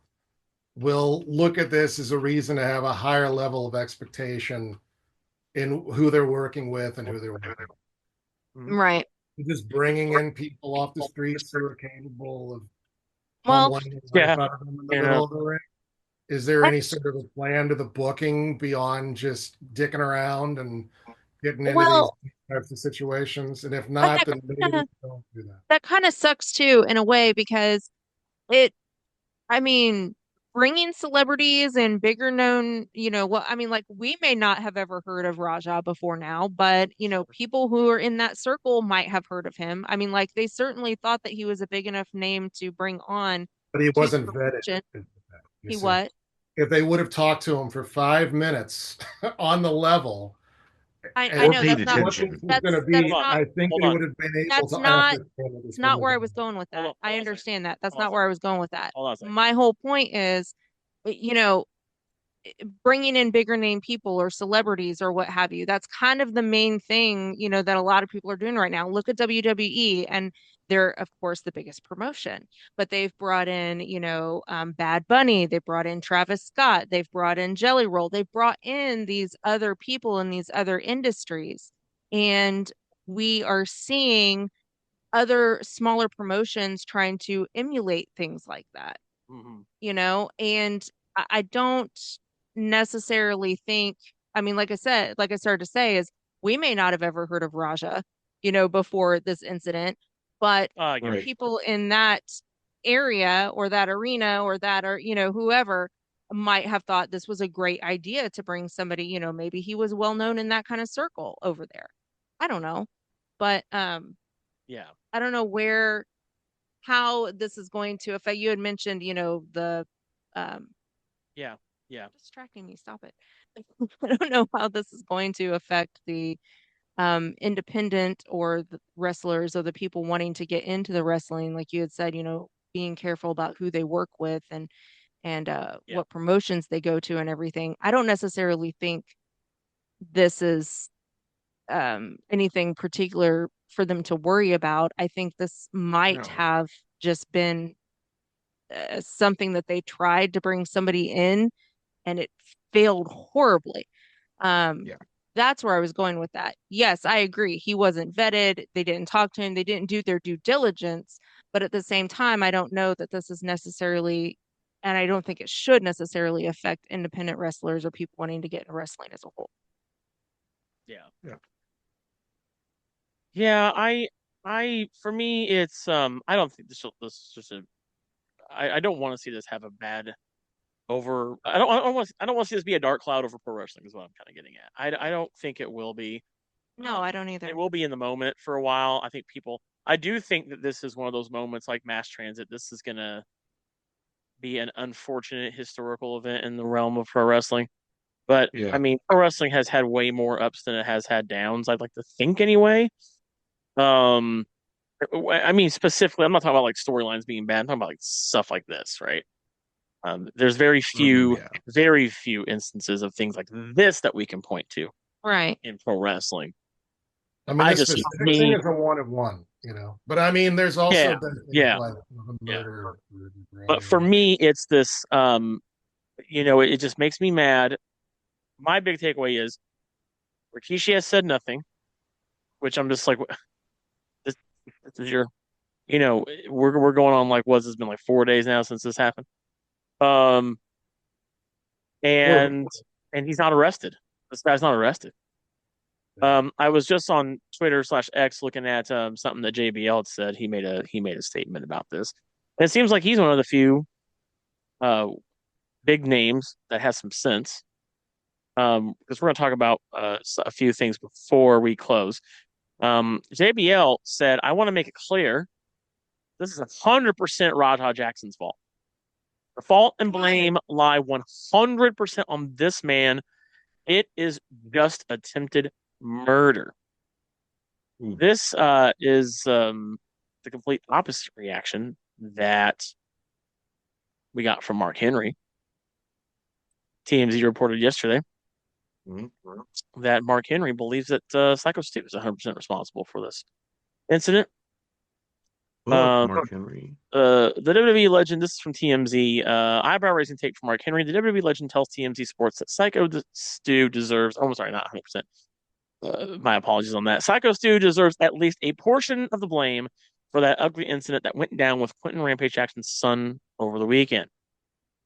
will look at this as a reason to have a higher level of expectation in who they're working with and who they're working Mhm. Right. with. Just bringing in people off the streets who are capable of Well, humbling the life Yeah, out of them in the yeah. middle of the ring. Is there I- any sort of a plan to the booking beyond just dicking around and getting into these well, types of situations? And if but not, then maybe don't do that. that kind of sucks too in a way because it I mean, bringing celebrities and bigger known, I mean, like we may not have ever heard of Raja before now, but people who are in that circle might have heard of him. I mean, like they certainly thought that he was a big enough name to bring on But he to the wasn't vetted. promotion. You He see, what? if they would have talked to him for 5 minutes on the level I Or know paid that's not what this attention. was going to Hold be, on. I think Hold they on. would have been able that's to not ascertain what it's was not going where I on. was going with Hold that. on. I Hold on a second. understand that. That's Hold on a not where second. I was going with that. Hold on a second. My whole point is, you know, bringing in bigger name people or celebrities or what have you. That's kind of the main thing, that a lot of people are doing right now. Look at WWE and they're, of course, the biggest promotion, but they've brought in, Bad Bunny. They brought in Travis Scott. They've brought in Jelly Roll. They've brought in these other people in these other industries. And we are seeing other smaller promotions trying to emulate things like that, Mhm. and I don't necessarily think, I mean, like I said, like I started to say, is we may not have ever heard of Raja, before this incident, but I get Right. people in that area or that arena or that, or, whoever might have thought this was a great idea to bring somebody, maybe he was well known in that kind of circle over there. I don't know. But yeah, I don't know how this is going to affect. You had mentioned, the um yeah, yeah, distracting me, stop it. I don't know how this is going to affect the independent or the wrestlers or the people wanting to get into the wrestling, like you had said, being careful about who they work with and yeah, what promotions they go to and everything. I don't necessarily think this is anything particular for them to worry about. I think this might No. have just been something that they tried to bring somebody in and it failed horribly. Um, Yeah. that's where I was going with that. Yes, I agree. He wasn't vetted. They didn't talk to him. They didn't do their due diligence. But at the same time, I don't know that this is necessarily, and I don't think it should necessarily affect independent wrestlers or people wanting to get into wrestling as a whole. yeah. Yeah. Yeah, for me, it's I don't think this is just a. I don't want to see this have a bad over. I don't want to see this be a dark cloud over pro wrestling. Is what I'm kind of getting at. I don't think it will be. No, I don't It either. will be in the moment for a while. I think people. I do think that this is one of those moments like mass transit. This is gonna be an unfortunate historical event in the realm of pro wrestling. But I Yeah. mean, pro wrestling has had way more ups than it has had downs. I'd like to think anyway. Um, I mean, specifically, I'm not talking about like storylines being bad. I'm talking about like stuff like this, right? There's Yeah. very few instances of things like this that we can point to Right. in pro wrestling. I mean, I this just, for specific thing me, is a one of one, But I mean, there's also yeah, been things yeah, like yeah. murder, But for brain. me, it's this. It just makes me mad. My big takeaway is Rikishi has said nothing, which I'm just like, this, this is your, we're going on like what's it's been like 4 days now since this happened. Um, Well, and he's not arrested. This guy's not arrested. I was just on Twitter/X looking at something that JBL had said. He made a statement about this. And it seems like he's one of the few uh big names that has some sense. Because we're going to talk about a few things before we close. JBL said, "I want to make it clear this is 100% Raja Jackson's fault. The fault and blame lie 100% on this man. It is just attempted murder." Ooh. This is the complete opposite reaction that we got from Mark Henry. TMZ reported yesterday Mhm. that Mark Henry believes that Psycho Stu is 100% responsible for this incident. Book Um, Mark Henry. the WWE legend, this is from TMZ, eyebrow raising take from Mark Henry. The WWE legend tells TMZ Sports that Stu deserves, oh, I'm sorry, not 100%. My apologies on that. Psycho Stu deserves at least a portion of the blame for that ugly incident that went down with Quentin Rampage Jackson's son over the weekend.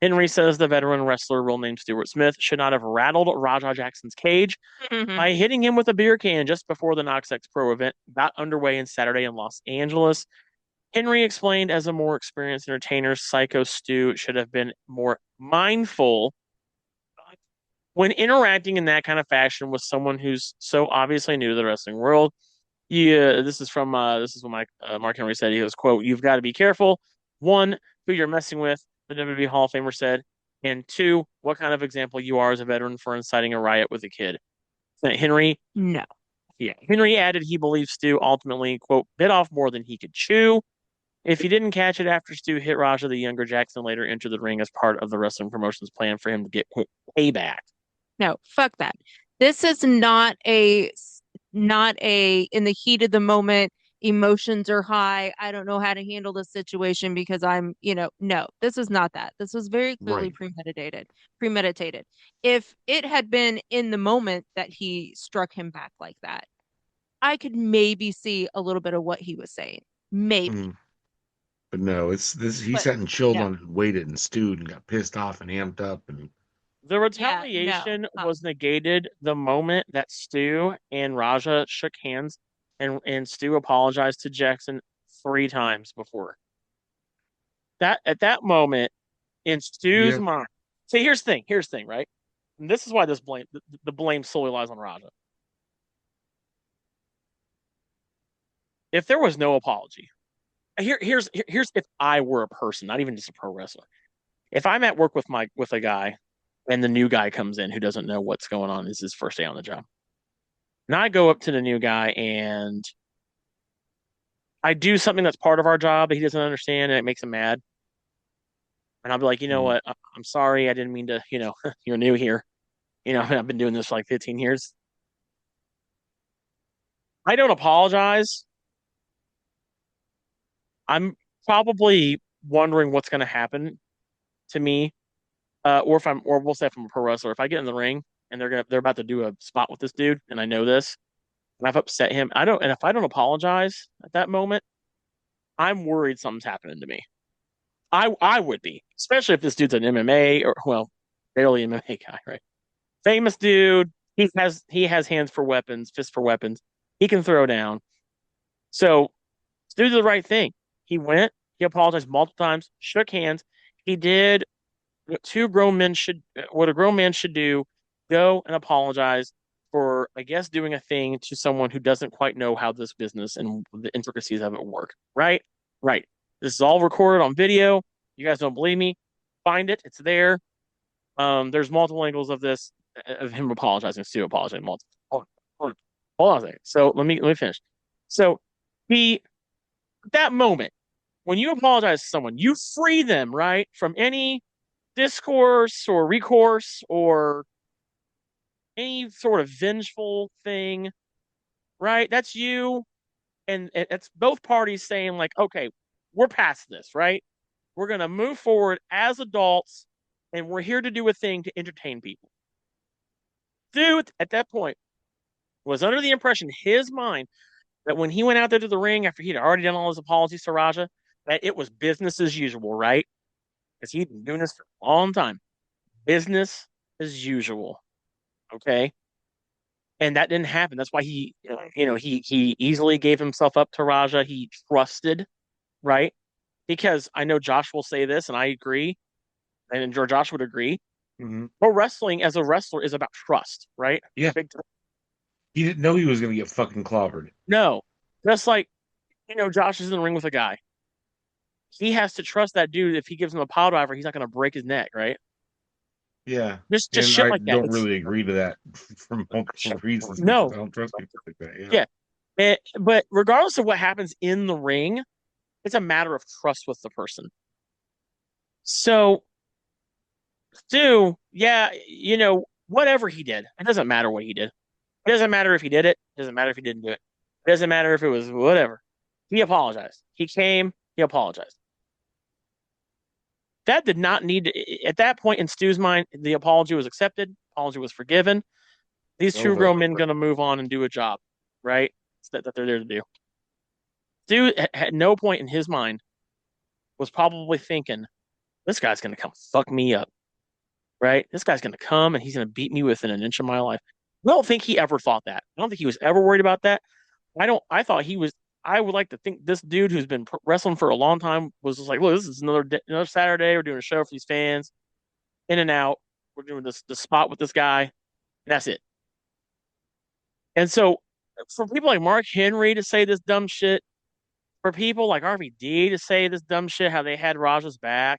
Henry says the veteran wrestler, real name Stuart Smith, should not have rattled Raja Jackson's cage by hitting him with a beer can just before the Knox X Pro event got underway on Saturday in Los Angeles. Henry explained, as a more experienced entertainer, Psycho Stu should have been more mindful when interacting in that kind of fashion with someone who's so obviously new to the wrestling world. Yeah, this is what Mark Henry said. He goes, "quote You've got to be careful. One, who you're messing with," the WWE Hall of Famer said, and two, what kind of example you are as a veteran for inciting a riot with a kid. Henry, No. yeah, Henry added he believes Stu ultimately, quote, bit off more than he could chew. If he didn't catch it after Stu hit Raja, the younger Jackson later entered the ring as part of the wrestling promotion's plan for him to get payback. No, fuck that. This is not a in the heat of the moment, emotions are high. I don't know how to handle the situation because no, this is not that. This was very clearly Right. premeditated. Premeditated. If it had been in the moment that he struck him back like that, I could maybe see a little bit of what he was saying. Maybe. Mm. But no, it's this. He But sat and chilled no. on it and waited and stewed and got pissed off and amped up and The Yeah, no. retaliation was negated the moment that Stu and Raja shook hands and Stu apologized to Jackson 3 times before. That at that moment in Stu's Yeah. mind. See, here's the thing. Here's the thing, right? And this is why the blame solely lies on Raja. If there was no apology, here's if I were a person, not even just a pro wrestler. If I'm at work with a guy and the new guy comes in who doesn't know what's going on, is his first day on the job. And I go up to the new guy and I do something that's part of our job that he doesn't understand and it makes him mad. And I'll be like, you know Mhm. what? I'm sorry. I didn't mean to, you're new here. I've been doing this for like 15 years. I don't apologize. I'm probably wondering what's going to happen to me. Or we'll say if I'm a pro wrestler, if I get in the ring and they're about to do a spot with this dude and I know this and I've upset him, and if I don't apologize at that moment, I'm worried something's happening to me. I would be, especially if this dude's an MMA or well, barely MMA guy, right? Famous dude. He has hands for weapons, fists for weapons. He can throw down. So do the right thing. He went, he apologized multiple times, shook hands. He did what a grown man should do, go and apologize for, I guess, doing a thing to someone who doesn't quite know how this business and the intricacies of it work. Right? Right. This is all recorded on video. You guys don't believe me? Find it. It's there. There's multiple angles of this of him apologizing, Stu apologizing multiple. Hold on a second. So let me finish. So he that moment when you apologize to someone, you free them, right, from any discourse or recourse or any sort of vengeful thing, right? That's you. And it's both parties saying, like, okay, we're past this, right? We're going to move forward as adults and we're here to do a thing to entertain people. Dude, at that point, was under the impression, his mind, that when he went out there to the ring after he'd already done all his apologies to Raja, that it was business as usual, right? Because he'd been doing this for a long time. Business as usual. Okay. And that didn't happen. That's why he easily gave himself up to Raja. He trusted, right? Because I know Josh will say this, and I agree, and George Josh would agree. Mhm. Pro wrestling as a wrestler is about trust, right? Yeah. Big time. He didn't know he was going to get fucking clobbered. No, that's like Josh is in the ring with a guy. He has to trust that dude. If he gives him a power driver, he's not going to break his neck, right? Yeah. Just And shit I like that. don't really agree to that for multiple reasons because No, I don't trust people like that. Yeah. yeah. But regardless of what happens in the ring, it's a matter of trust with the person. So, Stu, yeah, whatever he did, it doesn't matter what he did. It doesn't matter if he did it. It doesn't matter if he didn't do it. It doesn't matter if it was whatever. He apologized. He came. He apologized. That did not need to. At that point in Stu's mind, the apology was accepted. Apology was forgiven. These two Over. grown men going to move on and do a job, right? That they're there to do. Stu at no point in his mind was probably thinking, this guy's going to come fuck me up, right? This guy's going to come and he's going to beat me within an inch of my life. I don't think he ever thought that. I don't think he was ever worried about that. I thought he was. I would like to think this dude who's been wrestling for a long time was just like, look, this is another Saturday. We're doing a show for these fans, in and out. We're doing this spot with this guy. And that's it. And so, for people like Mark Henry to say this dumb shit, for people like RVD to say this dumb shit, how they had Raja's back,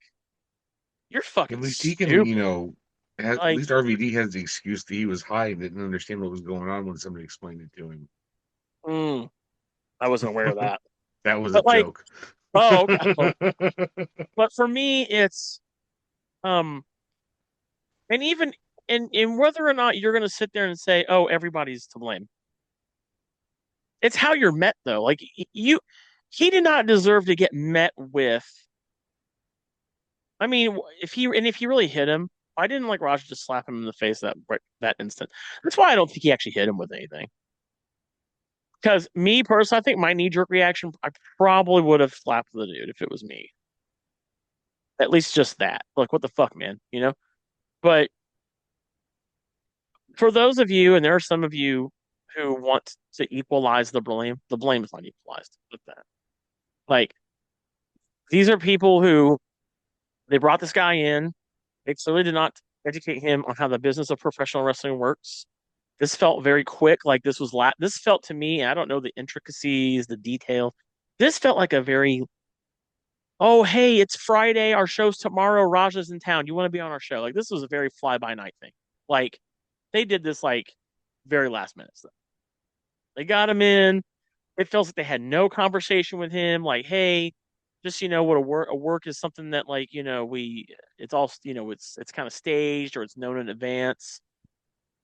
you're At fucking least he can, stupid. at Like, least RVD has the excuse that he was high and didn't understand what was going on when somebody explained it to him. mm, I wasn't aware of that. That was a But like, joke. oh, okay. But for me, it's um and even in whether or not you're going to sit there and say, "Oh, everybody's to blame," it's how you're met, though. Like he did not deserve to get met with. I mean, if he really hit him, I didn't like Roger just slap him in the face that instant. That's why I don't think he actually hit him with anything. Because me personally, I think my knee jerk reaction, I probably would have slapped the dude if it was me. At least just that. Like, what the fuck, man? But for those of you, and there are some of you who want to equalize the blame is not equalized with that. Like, these are people who they brought this guy in. They clearly did not educate him on how the business of professional wrestling works. This felt very quick. Like this felt to me, I don't know the intricacies, the detail. This felt like a very, oh, hey, it's Friday. Our show's tomorrow. Raja's in town. You want to be on our show? Like this was a very fly by night thing. Like they did this like very last minute stuff. They got him in. It feels like they had no conversation with him. Like, hey, just what a work is something that like it's all it's kind of staged or it's known in advance,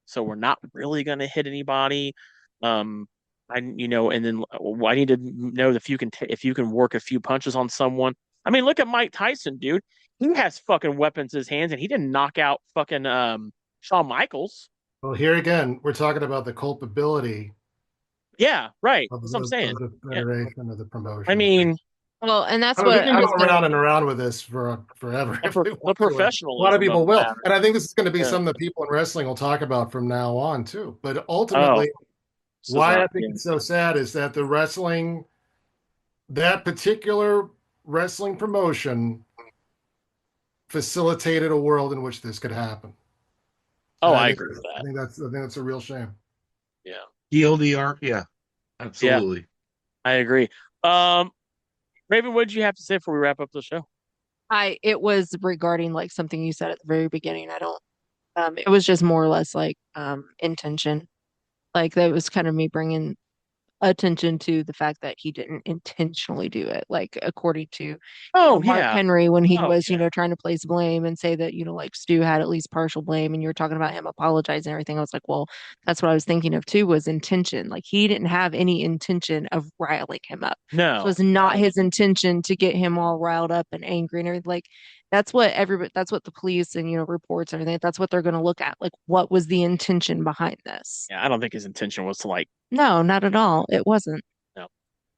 so we're not really going to hit anybody. And then I need to know if you can work a few punches on someone. I mean, look at Mike Tyson, dude. He has fucking weapons in his hands, and he didn't knock out fucking Shawn Michaels. Well, here again, we're talking about the culpability Yeah, right. of That's what I'm saying. the Yeah. federation of the I promotion. mean, Well, and that's I mean, we what can I go was gonna. around and around with this for forever if we the want to. A lot of professionalism of people the will, matter. and I think this is going to be Yeah. something that people in wrestling will talk about from now on too. But Oh, ultimately, this is why not. I think Yeah. it's so sad is that that particular wrestling promotion facilitated a world in which this could happen. Oh, And I agree with I that. think that's a real shame. Yeah. ELDR, yeah, Yeah, absolutely. I agree. Um, Raven, what did you have to say before we wrap up the show? It was regarding like something you said at the very beginning. I don't it was just more or less like intention. Like that was kind of me bringing attention to the fact that he didn't intentionally do it. Like according to, Oh, Mark yeah. Henry when he Oh, was, yeah. trying to place blame and say that, like Stu had at least partial blame and you were talking about him apologizing and everything. I was like, well, that's what I was thinking of too, was intention. Like he didn't have any intention of riling him up. It No, was not his intention to get him all riled up and angry and everything. Like that's what the police and, reports and everything, that's what they're going to look at. Like, what was the intention behind this? yeah, I don't think his intention was to like, No, not at all. It wasn't. no.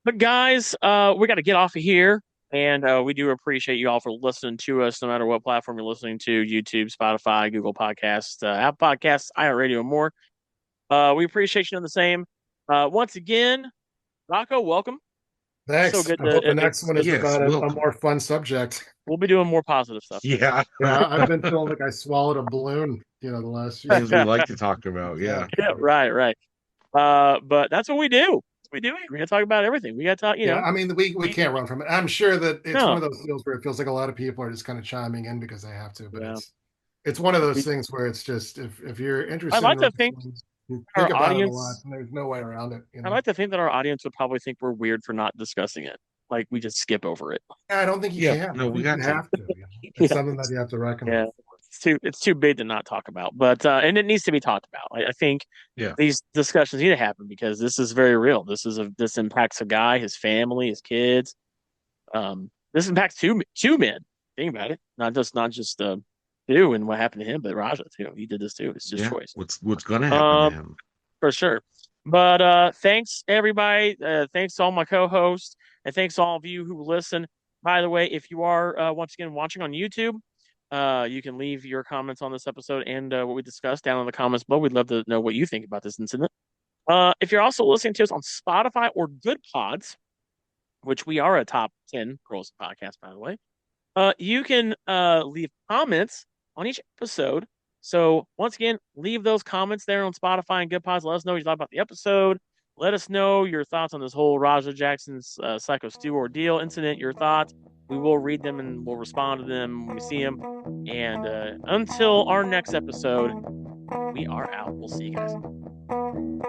But guys, we got to get off of here. And we do appreciate you all for listening to us, no matter what platform you're listening to: YouTube, Spotify, Google Podcasts, Apple Podcasts, iHeartRadio, and more. We appreciate you doing the same. Once again, Rocco, welcome. So Thanks. good I hope the to next one is Yes, about a welcome. more fun subject. we'll be doing more positive stuff. Yeah, Yeah, I've been feeling like I swallowed a balloon, the last few things we weeks. like to talk about. Yeah, Yeah, right, right. But that's what we do. We do. We're gonna talk about everything. We got to talk. Yeah, I mean, we We, can't run from it. I'm sure that it's one no, of those deals where it feels like a lot of people are just kind of chiming in because they have to, but yeah. it's one of those We, things where it's just if you're I'd interested in like to think wrestling, you our think about it a lot, audience. and there's no way around it. I'd like to think that our audience would probably think we're weird for not discussing it. Like we just skip over it. I don't think you yeah. can. No, I we think got you to. have to. It's Yeah, something that you have to reckon yeah. with. It's too big to not talk about. But and it needs to be talked about. I think Yeah, these discussions need to happen because this is very real. This impacts a guy, his family, his kids. This impacts two men. Think about it. Not just Stu and what happened to him, but Raja too. He did this too. It's just yeah. choice. What's gonna happen to Um, him? for sure. But thanks everybody. Thanks to all my co-hosts, and thanks to all of you who listen. By the way, if you are once again watching on YouTube, you can leave your comments on this episode and what we discussed down in the comments below. We'd love to know what you think about this incident. If you're also listening to us on Spotify or Good Pods, which we are a top 10 girls podcast, by the way, you can leave comments on each episode. So once again, leave those comments there on Spotify and Good Pods. Let us know what you thought about the episode. Let us know your thoughts on this whole Raja Jackson's Psycho Stu ordeal incident. Your thoughts. We will read them and we'll respond to them when we see them. And until our next episode, we are out. We'll see you guys.